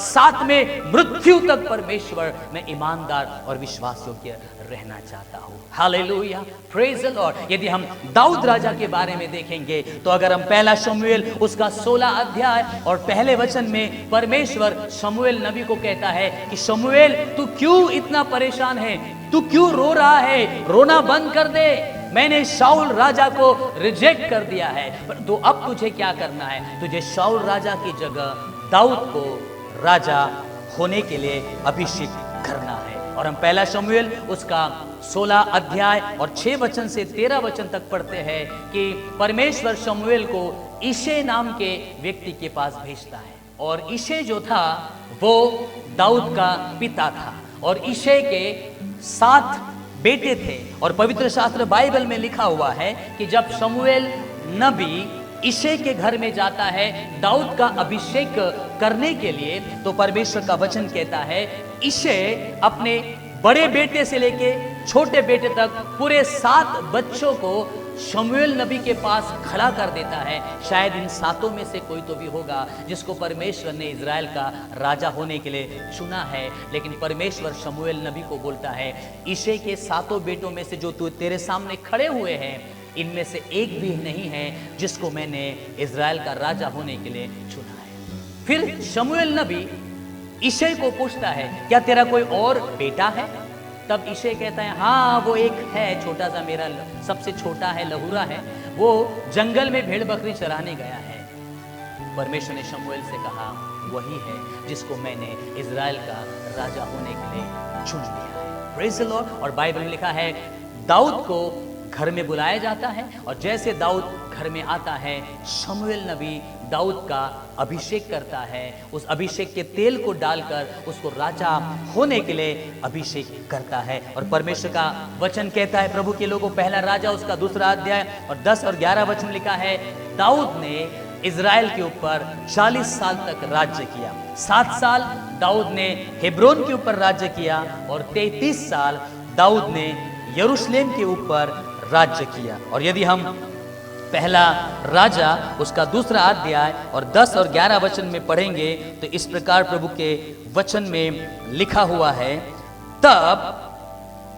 साथ में मृत्यु तक परमेश्वर मैं ईमानदार और विश्वास योग्य रहना चाहता हूँ। Hallelujah, praise the Lord. यदि हम दाऊद राजा के बारे में देखेंगे तो अगर हम पहला शमूएल उसका 16 अध्याय और पहले वचन में परमेश्वर शमूएल नबी को कहता है कि शमूएल तू क्यों इतना परेशान है, तू क्यों रो रहा है, रोना बंद कर दे, मैंने शाऊल राजा को रिजेक्ट कर दिया है, तो अब तुझे क्या करना है, तुझे शाऊल राजा की जगह दाऊद को राजा होने के लिए अभिषेक करना है। और हम पहला शमूएल उसका 16 अध्याय और 6 वचन से 13 वचन तक पढ़ते हैं कि परमेश्वर शमूएल को इशे नाम के व्यक्ति के पास भेजता है, और इशे जो था वो दाऊद का पिता था, और इशे के 7 बेटे थे। और पवित्र शास्त्र बाइबल में लिखा हुआ है कि जब शमूएल नबी इशे के घर में जाता है दाऊद का अभिषेक करने के लिए, तो परमेश्वर का वचन कहता है इशे अपने बड़े बेटे से लेके छोटे बेटे तक पूरे 7 बच्चों को शमूएल नबी के पास खड़ा कर देता है। शायद इन 7 में से कोई तो भी होगा जिसको परमेश्वर ने इज़राइल का राजा होने के लिए चुना है, लेकिन परमेश्वर शमूएल नबी को बोलता है इशे के 7 बेटों में से जो तू तेरे सामने खड़े हुए हैं, इनमें से एक भी नहीं है जिसको मैंने इज़राइल का राजा होने के लिए चुना है। फिर शमूएल नबी इशे को पूछता है क्या तेरा कोई और बेटा है? तब इशे कहता है हाँ वो एक है, छोटा सा, मेरा सबसे छोटा है, लहुरा है, वो जंगल में भेड़ बकरी चराने गया है। परमेश्वर ने शमूएल से कहा वही है जिसको मैंने इज़राइल का राजा होने के लिए चुन लिया है। Praise the Lord. और बाइबल में लिखा है दाऊद को घर में बुलाया जाता है, और जैसे दाऊद घर में आता है शमूएल नबी दाऊद का अभिषेक करता है, उस अभिषेक के तेल को डालकर उसको राजा होने के लिए अभिषेक करता है। और परमेश्वर का वचन कहता है, प्रभु के लोगों, पहला राजा उसका 2 अध्याय और 10 और 11 वचन लिखा है दाऊद ने इज़राइल के ऊपर 40 साल तक राज्य किया। 7 साल दाऊद ने हेब्रोन के ऊपर राज्य किया, और 33 साल दाऊद ने यरूशलेम के ऊपर राज्य किया। और यदि हम पहला राजा उसका 2 अध्याय और 10 और 11 वचन में पढ़ेंगे तो इस प्रकार प्रभु के वचन में लिखा हुआ है, तब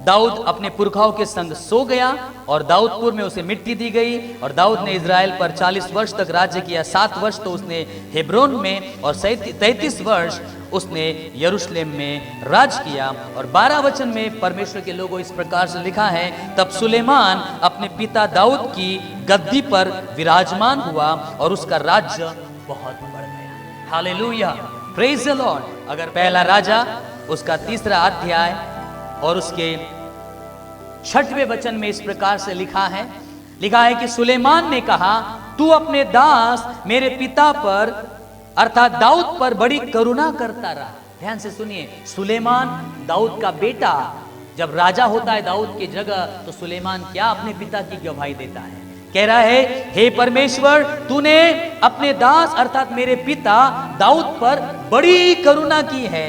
दाऊद अपने पुरखाओं के संग सो गया और दाऊदपुर में उसे मिट्टी दी गई, और दाऊद ने इज़राइल पर 40 वर्ष तक राज्य किया। 7 वर्ष तो उसने हेब्रोन में और 33 वर्ष उसने यरूशलेम में राज किया। और 12 वचन में परमेश्वर के लोगों इस प्रकार से लिखा है, तब सुलेमान अपने पिता दाऊद की गद्दी पर विराजमान हुआ और उसका राज्य बहुत बढ़ गया। Hallelujah, praise the Lord. अगर पहला राजा उसका 3 अध्याय और उसके 6वें वचन में इस प्रकार से लिखा है कि सुलेमान ने कहा तू अपने दास मेरे पिता पर अर्थात दाऊद पर बड़ी करुणा करता रहा। ध्यान से सुनिए, सुलेमान दाऊद का बेटा जब राजा होता है दाऊद की जगह, तो सुलेमान क्या अपने पिता की गवाही देता है, कह रहा है हे परमेश्वर तूने अपने दास अर्थात मेरे पिता दाऊद पर बड़ी करुणा की है,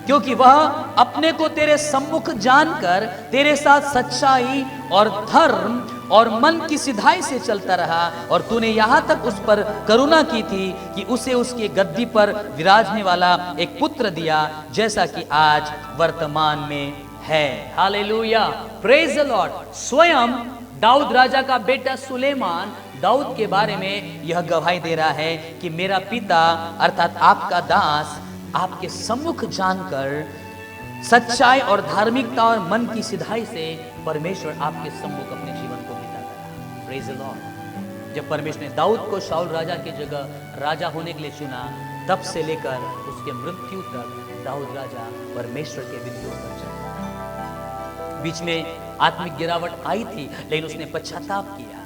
क्योंकि वह अपने को तेरे सम्मुख जानकर तेरे साथ सच्चाई और धर्म और मन की सिधाई से चलता रहा, और तूने यहाँ तक उस पर करुणा की थी कि उसे उसकी गद्दी पर विराजने वाला एक पुत्र दिया, जैसा कि आज वर्तमान में है। Hallelujah, praise the Lord. स्वयं दाऊद राजा का बेटा सुलेमान दाऊद के बारे में यह गवाही दे रहा है कि मेरा पिता अर्थात आपका दास आपके सम्मुख जानकर सच्चाई और धार्मिकता और मन की सिधाई से परमेश्वर आपके सम्मुख अपने जीवन को बिताता रहा। Praise the Lord. जब परमेश्वर ने दाऊद को शाऊल राजा की जगह राजा होने के लिए चुना, तब से लेकर उसके मृत्यु तक दाऊद राजा परमेश्वर के विधियों पर चला। बीच में आत्मिक गिरावट आई थी, लेकिन उसने पश्चाताप किया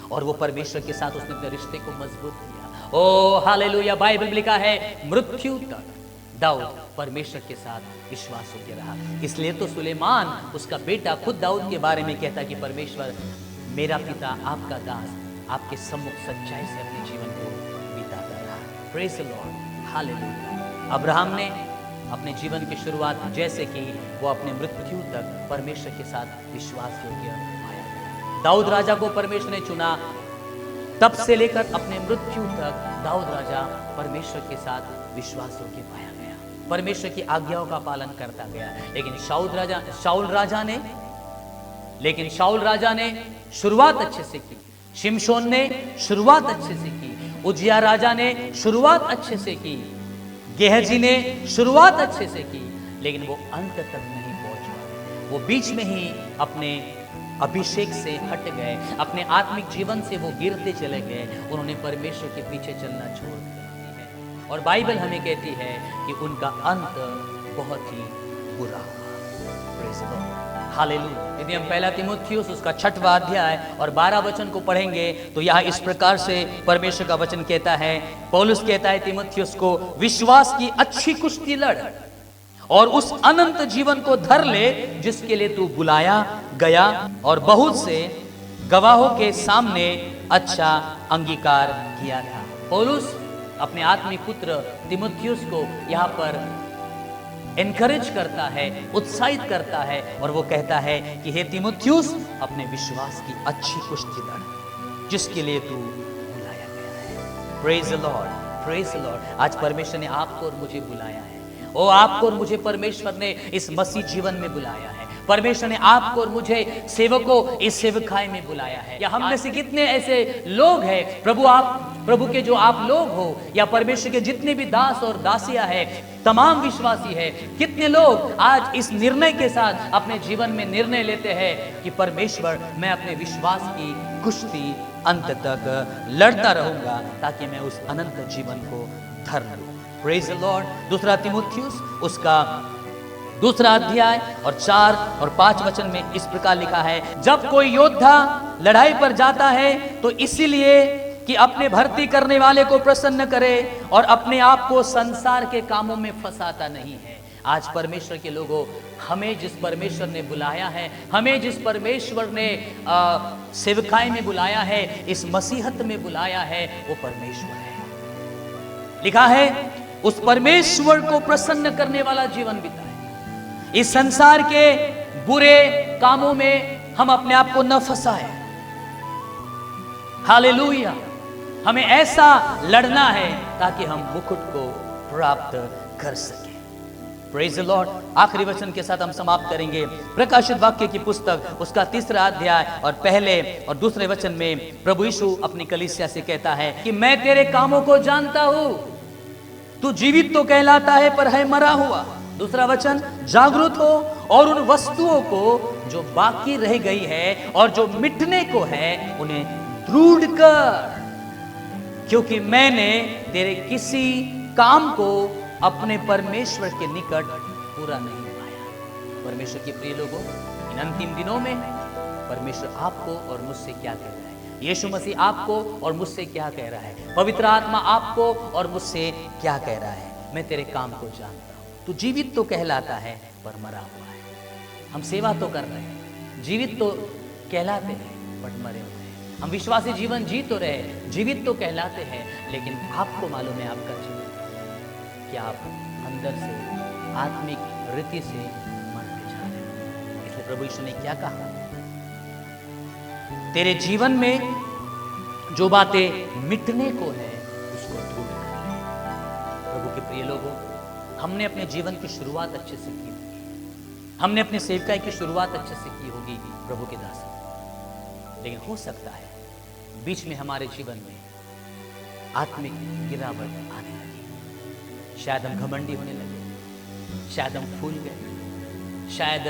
और वो परमेश्वर के साथ उसने अपने रिश्ते को मजबूत किया। ओ हालेलुया। बाइबल में लिखा है मृत्यु तक दाऊद परमेश्वर के साथ विश्वास होकर रहा। इसलिए तो सुलेमान उसका बेटा खुद दाऊद के बारे में कहता कि परमेश्वर मेरा पिता आपका दास आपके सम्मुख सच्चाई से अपने जीवन को बिताता रहा। Praise the Lord, hallelujah. Abraham ने अपने जीवन की शुरुआत जैसे कि वो अपने मृत्यु तक परमेश्वर के साथ विश्वास योग्य पाया। दाऊद राजा को परमेश्वर ने चुना, तब से लेकर अपने मृत्यु तक दाऊद राजा परमेश्वर के साथ विश्वास योग्य पाया गया, परमेश्वर की आज्ञाओं का पालन करता गया। लेकिन शाऊल राजा ने शुरुआत अच्छे से की, शिमशोन ने शुरुआत अच्छे से की, उजिया राजा ने शुरुआत अच्छे से की, गेहजी ने शुरुआत अच्छे से की, लेकिन वो अंत तक नहीं पहुंच पाए। वो बीच में ही अपने अभिषेक से हट गए, अपने आत्मिक जीवन से वो गिरते चले गए, उन्होंने परमेश्वर के पीछे चलना छोड़ दिया है। और बाइबल हमें कहती है कि उनका अंत बहुत ही बुरा हुआ। हालेलुया। यदि हम पहला तीमुथियुस उसका 6वां अध्याय और 12 वचन को पढ़ेंगे तो यहाँ इस प्रकार से परमेश्वर का वचन कहता है, पौलुस कहता है तीमुथियुस को, विश्वास की अच्छी कुश्ती लड़ और उस अनंत जीवन को धर ले जिसके लिए तू बुलाया गया और बहुत से गवाहों के सामने अच्छा अंगीकार किया था। पौलुस अपने आत्मिक पुत्र तीमुथियुस को यहाँ पर एनकरेज करता है, उत्साहित करता है और वो कहता है कि हे तीमुथियुस, अपने विश्वास की अच्छी कुश्ती लड़ जिसके लिए तू बुलाया गया है। Praise the Lord, praise the Lord. आज परमेश्वर ने आपको और मुझे बुलाया है। ओ आपको और मुझे परमेश्वर ने इस मसीह जीवन में बुलाया है। परमेश्वर ने आपको और मुझे सेवकों इस सेवकाई में बुलाया है। या हम में से कितने ऐसे लोग हैं, प्रभु के जो आप लोग हो या परमेश्वर के जितने भी दास और दासियां हैं, तमाम विश्वासी है, कितने लोग आज इस निर्णय के साथ अपने जीवन में निर्णय लेते हैं कि परमेश्वर, मैं अपने विश्वास की कुश्ती अंत तक लड़ता रहूंगा ताकि मैं उस अनंत जीवन को धर लूं। Praise the Lord. दूसरा तीमुथियुस उसका 2 अध्याय और 4 और 5 वचन में इस प्रकार लिखा है, जब कोई योद्धा लड़ाई पर जाता है तो इसीलिए कि अपने भर्ती करने वाले को प्रसन्न करे और अपने आप को संसार के कामों में फंसाता नहीं है। आज परमेश्वर के लोगों, हमें जिस परमेश्वर ने बुलाया है, हमें जिस परमेश्वर ने सेवकाई में बुलाया है, इस मसीहत में बुलाया है, वो परमेश्वर है। लिखा है उस परमेश्वर को प्रसन्न करने वाला जीवन बिताए। इस संसार के बुरे कामों में हम अपने आप को न फंसाएं। हालेलुया। हमें ऐसा लड़ना है ताकि हम मुकुट को प्राप्त कर सके। Praise the Lord. आखिरी वचन के साथ हम समाप्त करेंगे। प्रकाशित वाक्य की पुस्तक उसका 3 अध्याय और पहले और दूसरे वचन में प्रभु यीशु अपनी कलीसिया से कहता है कि मैं तेरे कामों को जानता हूं, तू जीवित तो कहलाता है पर है मरा हुआ। दूसरा वचन, जागरूक हो और उन वस्तुओं को जो बाकी रह गई है और जो मिटने को है उन्हें दृढ़ कर, क्योंकि मैंने तेरे किसी काम को अपने परमेश्वर के निकट पूरा नहीं पाया। परमेश्वर के प्रिय लोगों, इन अंतिम दिनों में परमेश्वर आपको और मुझसे क्या कह रहा है? यीशु मसीह आपको और मुझसे क्या कह रहा है? पवित्र आत्मा आपको और मुझसे क्या कह रहा है? मैं तेरे काम को जानता हूं। तू जीवित तो कहलाता है पर मरा हुआ है। हम सेवा तो कर रहे हैं, जीवित तो कहलाते हैं पर मरे हुए हैं। हम विश्वासी जीवन जी तो रहे, जीवित तो कहलाते हैं, लेकिन आपको मालूम है आपका जीवन क्या आप अंदर से आत्मिक रीति से मरते जा रहे हैं। इसलिए प्रभु यीशु ने क्या कहा? तेरे जीवन में जो बातें मिटने को है उसको दूर कर ले। प्रभु के प्रिय लोगों, हमने अपने जीवन की शुरुआत अच्छे से की होगी, हमने अपने सेवकाई की शुरुआत अच्छे से की होगी प्रभु के दास, लेकिन हो सकता है बीच में हमारे जीवन में आत्मिक गिरावट आने लगी। शायद हम घमंडी होने लगे, शायद हम फूल गए, शायद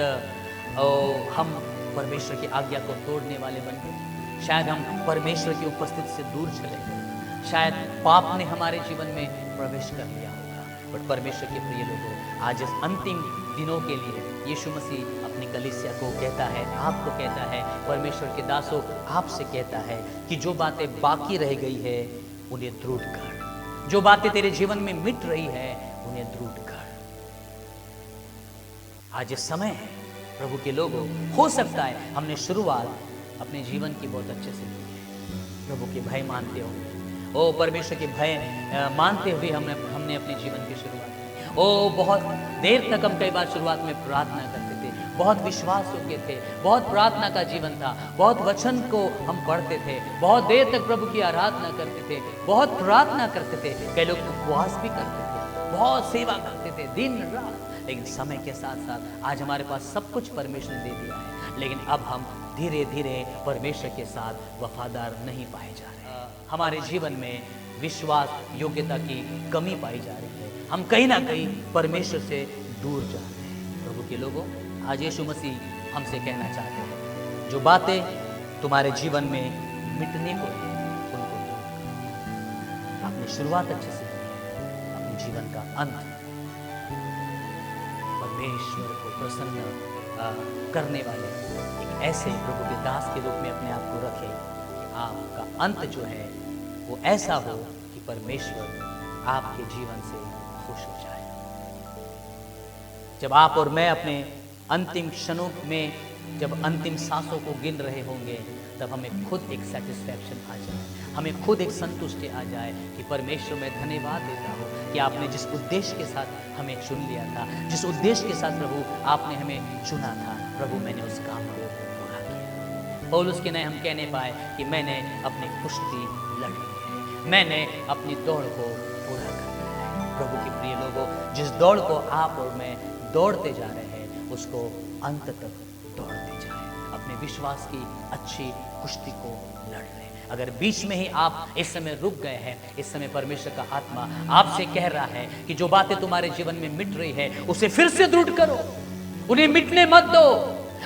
हम परमेश्वर की आज्ञा को तोड़ने वाले बन गए, शायद हम परमेश्वर की उपस्थिति से दूर चले गए, शायद पाप ने हमारे जीवन में प्रवेश कर लिया होगा। बट परमेश्वर के प्रिय लोगों, आज इस अंतिम दिनों के लिए यीशु मसीह अपनी कलीसिया को कहता है, आपको कहता है, परमेश्वर के दासों आपसे कहता है कि जो बातें बाकी रह गई है उन्हें दृढ़ कर, जो बातें तेरे जीवन में मिट रही है उन्हें दृढ़ कर। आज इस समय है प्रभु के लोगों, हो सकता है हमने शुरुआत अपने जीवन की बहुत अच्छे से की है, प्रभु के भय मानते हो, ओ परमेश्वर के भय मानते हुए हमने अपने जीवन की शुरुआत की। ओ बहुत देर तक हम कई बार शुरुआत में प्रार्थना करते थे, बहुत विश्वास योग्य थे, बहुत प्रार्थना का जीवन था, बहुत वचन को हम पढ़ते थे, बहुत देर तक प्रभु की आराधना करते थे, बहुत प्रार्थना करते थे, कई लोग उपवास भी करते थे, बहुत सेवा करते थे दिन रात। लेकिन समय के साथ साथ आज हमारे पास सब कुछ परमेश्वर ने दे दिया है, लेकिन अब हम धीरे धीरे परमेश्वर के साथ वफादार नहीं पाए जा रहे। हमारे जीवन में विश्वास योग्यता की कमी पाई जा रही है, हम कहीं ना कहीं परमेश्वर से दूर जा रहे हैं। प्रभु के लोगों, आज यीशु मसीह हमसे कहना चाहते हैं, जो बातें तुम्हारे जीवन में मिटने को है उनको दूर करो। आपने शुरुआत अच्छे से की है, अपने जीवन का अंत परमेश्वर को प्रसन्न करने वाले एक ऐसे प्रभु के दास के रूप में अपने आप को रखें कि आपका अंत जो है वो ऐसा हो कि परमेश्वर आपके जीवन से खुश हो जाए। जब आप और मैं अपने अंतिम क्षणों में, जब अंतिम सांसों को गिन रहे होंगे, तब हमें खुद एक सेटिस्फैक्शन आ जाए, हमें खुद एक संतुष्टि आ जाए कि परमेश्वर मैं धन्यवाद देता हूँ कि आपने जिस उद्देश्य के साथ हमें चुन लिया था, जिस उद्देश्य के साथ प्रभु आपने हमें चुना था, प्रभु मैंने उस काम को पूरा किया। पौलुस के नए हम कहने पाए कि मैंने अपनी कुश्ती लड़ी है, मैंने अपनी दौड़ को पूरा कर लिया है। प्रभु के प्रिय लोगों, जिस दौड़ को आप और मैं दौड़ते जा रहे हैं उसको अंत तक दौड़ते जाए, अपने विश्वास की अच्छी कुश्ती को लड़ रहे हैं। अगर बीच में ही आप इस समय रुक गए हैं, इस समय परमेश्वर का आत्मा आपसे कह रहा है कि जो बातें तुम्हारे जीवन में मिट रही है उसे फिर से दृढ़ करो, उन्हें मिटने मत दो,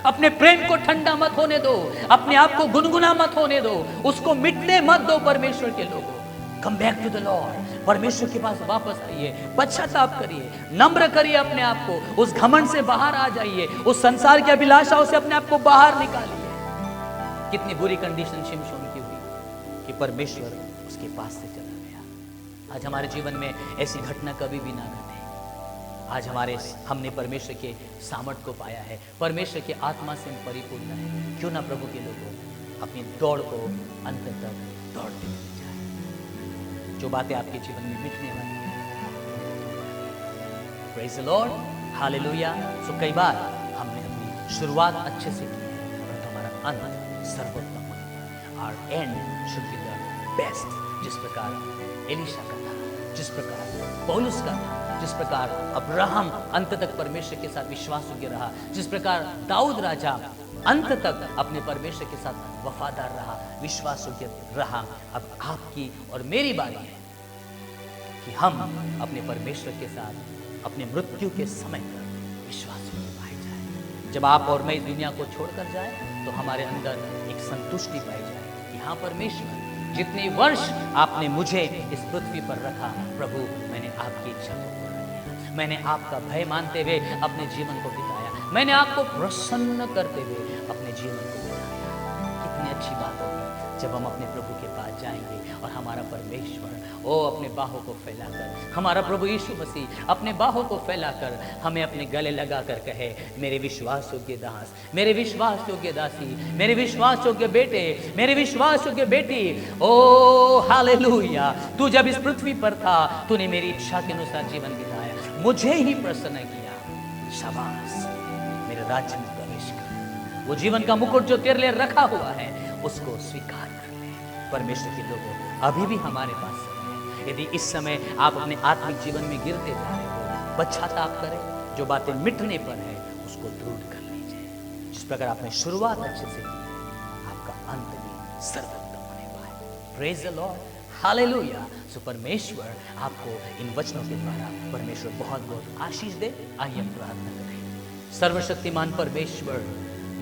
अपने प्रेम को ठंडा मत होने दो, अपने आप को गुनगुना मत होने दो, उसको मिटने मत दो। परमेश्वर के लोगों, come back to the Lord, परमेश्वर के पास वापस आइए, पश्चाताप करिए, नम्र करिए अपने आप को, उस घमंड से बाहर आ जाइए, उस संसार की अभिलाषाओं से अपने आप को बाहर निकालिए। कितनी बुरी कंडीशन शिमशोन की हुई कि परमेश्वर उसके पास से चला गया। आज हमारे जीवन में ऐसी घटना कभी भी ना घटे। आज हमने परमेश्वर के सामर्थ्य को पाया है, परमेश्वर के आत्मा से हम परिपूर्ण है। क्यों ना प्रभु के लोगों अपनी दौड़ को अंत तक दौड़ते चले जाए। जो बातें आपके जीवन में मिटने वाली है, प्रेज़ द लॉर्ड, हालेलुया। सो कई बार हमने अपनी शुरुआत अच्छे से की है, परंतु हमारा अंत सर्वोत्तम होना, our end should be the best. जिस प्रकार एलीशा का था, जिस प्रकार पौलुस का था, जिस प्रकार अब्राहम अंत तक परमेश्वर के साथ विश्वास योग्य रहा, जिस प्रकार दाऊद राजा अंत तक अपने परमेश्वर के साथ वफादार रहा, विश्वास योग्य रहा, अब आपकी और मेरी बारी है कि हम अपने परमेश्वर के साथ अपने मृत्यु के समय तक विश्वास योग्य पाए जाए। जब आप और मैं इस दुनिया को छोड़कर जाए तो हमारे अंदर एक संतुष्टि पाई जाए कि हाँ परमेश्वर, जितने वर्ष आपने मुझे इस पृथ्वी पर रखा, प्रभु मैंने आपकी इच्छा को पूरा किया, मैंने आपका भय मानते हुए अपने जीवन को बिताया, मैंने आपको प्रसन्न करते हुए अपने जीवन को बिताया। कितनी अच्छी बात होगी जब हम अपने प्रभु के पास जाएंगे और हमारा परमेश्वर अपने बाहों को फैलाकर, हमारा प्रभु यीशु मसीह अपने बाहों को फैलाकर हमें अपने गले लगाकर कहे, मेरे विश्वास योग्य दास, मेरे विश्वास योग्य दासी, मेरे विश्वास योग्य बेटे, मेरे विश्वास योग्य बेटी, ओ हालेलुया, तू जब इस पृथ्वी पर था तूने मेरी इच्छा के अनुसार जीवन बिताया, मुझे ही प्रसन्न किया, शाबाश, मेरे राज्य में प्रवेश कर। वो जीवन का मुकुट जो तेरे लिए रखा हुआ है उसको स्वीकार कर ले। परमेश्वर के लोगों, अभी भी हमारे पास समय है। यदि इस समय आप अपने आत्मिक जीवन में गिरते जा रहे हो, पश्चाताप करें, जो बातें मिटने पर है उसको दृढ़ कर लीजिए। जिस प्रकार आपने शुरुआत अच्छे से की है, आपका अंत भी सर्वोत्तम होने पाए। Praise the Lord, hallelujah. So परमेश्वर आपको इन वचनों के द्वारा परमेश्वर बहुत बहुत आशीष दे। आइए हम प्रार्थना करें। सर्वशक्तिमान परमेश्वर,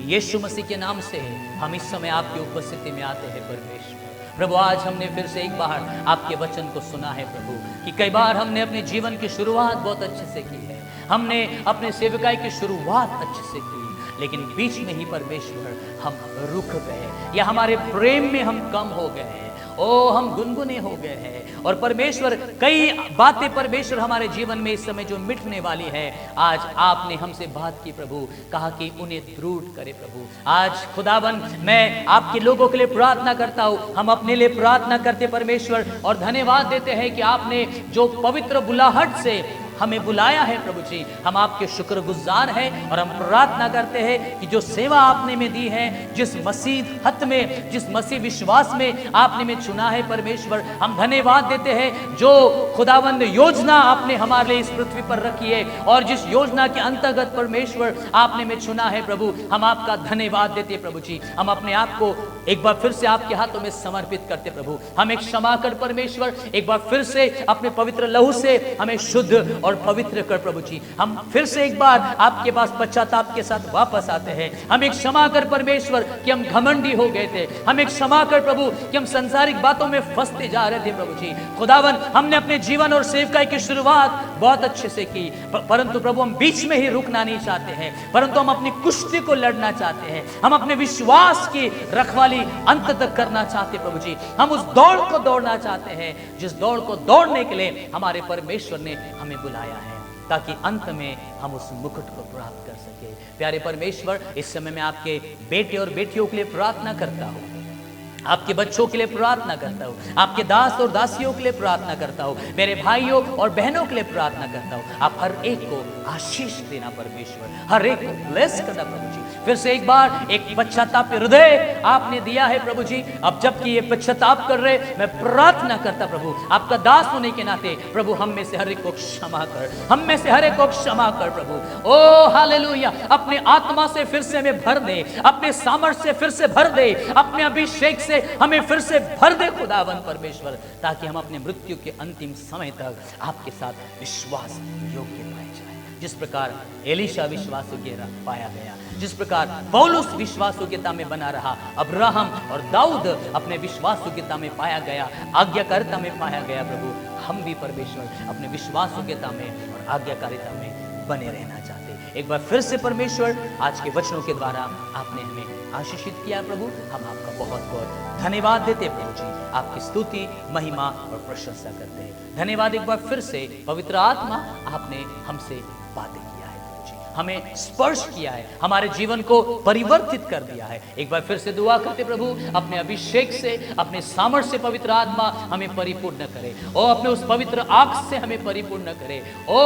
यीशु मसीह के नाम से हम इस समय आपकी उपस्थिति में आते हैं परमेश्वर। प्रभु, आज हमने फिर से एक बार आपके वचन को सुना है प्रभु, कि कई बार हमने अपने जीवन की शुरुआत बहुत अच्छे से की है, हमने अपने सेवकाई की शुरुआत अच्छे से की, लेकिन बीच में ही परमेश्वर हम रुक गए, या हमारे प्रेम में हम कम हो गए हैं, ओ हम गुनगुने हो गए हैं। और परमेश्वर कई बातें परमेश्वर हमारे जीवन में इस समय जो मिटने वाली है, आज आपने हमसे बात की प्रभु, कहा कि उन्हें दूर करे प्रभु। आज खुदावन मैं आपके लोगों के लिए प्रार्थना करता हूँ, हम अपने लिए प्रार्थना करते परमेश्वर, और धन्यवाद देते हैं कि आपने जो पवित्र बुलाहट से हमें बुलाया है प्रभु जी, हम आपके शुक्रगुजार हैं। और हम प्रार्थना करते हैं कि जो सेवा आपने में दी है, जिस मसीहत में, जिस मसीह विश्वास में आपने में चुना है परमेश्वर, हम धन्यवाद देते हैं। जो खुदावंद योजना आपने हमारे लिए इस पृथ्वी पर रखी है, और जिस योजना के अंतर्गत परमेश्वर आपने में चुना है प्रभु, हम आपका धन्यवाद देते हैं प्रभु जी। हम अपने आप को एक बार फिर से आपके हाथों में समर्पित करते प्रभु, हमें क्षमा कर परमेश्वर, एक बार फिर से अपने पवित्र लहू से हमें शुद्ध और पवित्र कर प्रभु जी। हम फिर से एक बार आपके पास पश्चाताप के साथ वापस आते हैं। हमें क्षमा कर परमेश्वर कि हम घमंडी हो गए थे, हमें क्षमा कर प्रभु कि हम संसारिक बातों में फंसते जा रहे थे प्रभु जी। खुदावन हमने अपने जीवन और सेवकाई की शुरुआत बहुत अच्छे से की, परंतु प्रभु हम बीच में ही रुकना नहीं चाहते हैं, परंतु हम अपनी कुश्ती को लड़ना चाहते हैं, हम अपने विश्वास की रखवाली अंत तक करना चाहते प्रभु जी। हम उस दौड़ को दौड़ना चाहते हैं जिस दौड़ को दौड़ने के लिए हमारे परमेश्वर ने हमें बुलाया है, ताकि अंत में हम उस मुकुट को प्राप्त कर सके। प्यारे परमेश्वर, इस समय मैं आपके बेटे और बेटियों के लिए प्रार्थना करता हूँ, आपके बच्चों के लिए प्रार्थना करता हूँ, आपके दास और दासियों के लिए प्रार्थना करता हूँ, मेरे भाइयों और बहनों के लिए प्रार्थना करता हूँ। आप हर एक को आशीष देना परमेश्वर, हर एक को ब्लेस करना प्रभु जी। फिर से एक बार एक पश्चाताप हृदय आपने दिया है प्रभु जी। अब जबकि ये पश्चाताप कर रहे, मैं प्रार्थना करता प्रभु, आपका दास होने के नाते प्रभु, हम में से हर एक को क्षमा कर, हम में से हर एक को क्षमा कर प्रभु। ओ हालेलुया, अपने आत्मा से फिर से हमें भर दे, अपने सामर्थ्य से फिर से भर दे, अपने अभिषेक से हमें फिर से भर दे खुदावन परमेश्वर, ताकि हम अपने मृत्यु के अंतिम समय तक आपके साथ विश्वास योग्य पाए जाए। जिस प्रकार एलीशा विश्वास योग्य पाया गया, जिस प्रकार पौलुस विश्वास योग्यता में बना रहा, अब्राहम और दाऊद अपने विश्वास योग्यता में पाया गया, आज्ञाकारिता में पाया गया प्रभु, हम भी परमेश्वर अपने विश्वास योग्यता में और आज्ञाकारिता में बने रहना चाहते। एक बार फिर से परमेश्वर, आज के वचनों के द्वारा आपने हमें आशीषित किया प्रभु, हम आपका बहुत बहुत धन्यवाद देते प्रभु जी। आपकी स्तुति, महिमा और प्रशंसा करते हैं। धन्यवाद एक बार फिर से, पवित्र आत्मा आपने हमसे बातें किया है प्रभु जी, हमें स्पर्श किया है, हमारे जीवन को परिवर्तित कर दिया है। एक बार फिर से दुआ करते प्रभु, अपने अभिषेक से, अपने सामर्थ्य से पवित्र आत्मा हमें परिपूर्ण करे, और अपने उस पवित्र आग से हमें परिपूर्ण करे। ओ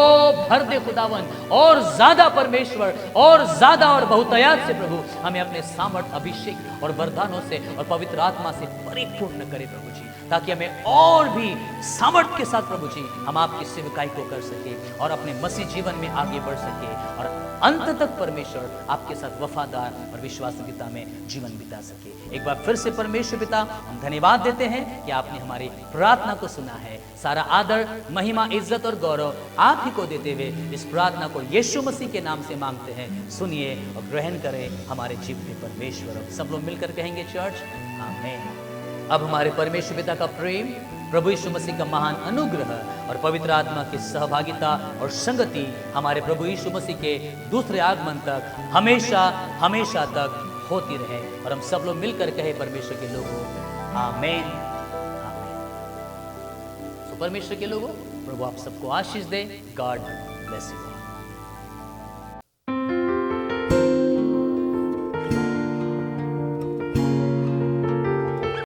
भर दे खुदावन, और ज्यादा परमेश्वर, और ज्यादा और बहुतायत से प्रभु हमें अपने सामर्थ्य, अभिषेक और वरदानों से और पवित्र आत्मा से परिपूर्ण करे प्रभु जी, ताकि हमें और भी सामर्थ्य के साथ प्रभु जी हम आपकी सेवकाई को कर सके और अपने मसीह जीवन में आगे बढ़ सके, और अंत तक परमेश्वर आपके साथ वफादार और विश्वासयोग्यता में जीवन बिता सके। एक बार फिर से परमेश्वर पिता, हम धन्यवाद देते हैं कि आपने हमारी प्रार्थना को सुना है। सारा आदर, महिमा, इज्जत और गौरव आप ही को देते हुए इस प्रार्थना को यीशु मसीह के नाम से मांगते हैं। सुनिए और ग्रहण करें हमारे जीवन में परमेश्वर। सब लोग मिलकर कहेंगे चर्च, आमीन। अब हमारे परमेश्वर पिता का प्रेम, प्रभु यीशु मसीह का महान अनुग्रह और पवित्र आत्मा की सहभागिता और संगति हमारे प्रभु यीशु मसीह के दूसरे आगमन तक हमेशा हमेशा तक होती रहे। और हम सब लोग मिलकर कहे परमेश्वर के लोगों, आमीन, आमीन। तो परमेश्वर के लोगों, प्रभु आप सबको आशीष दे। God bless you.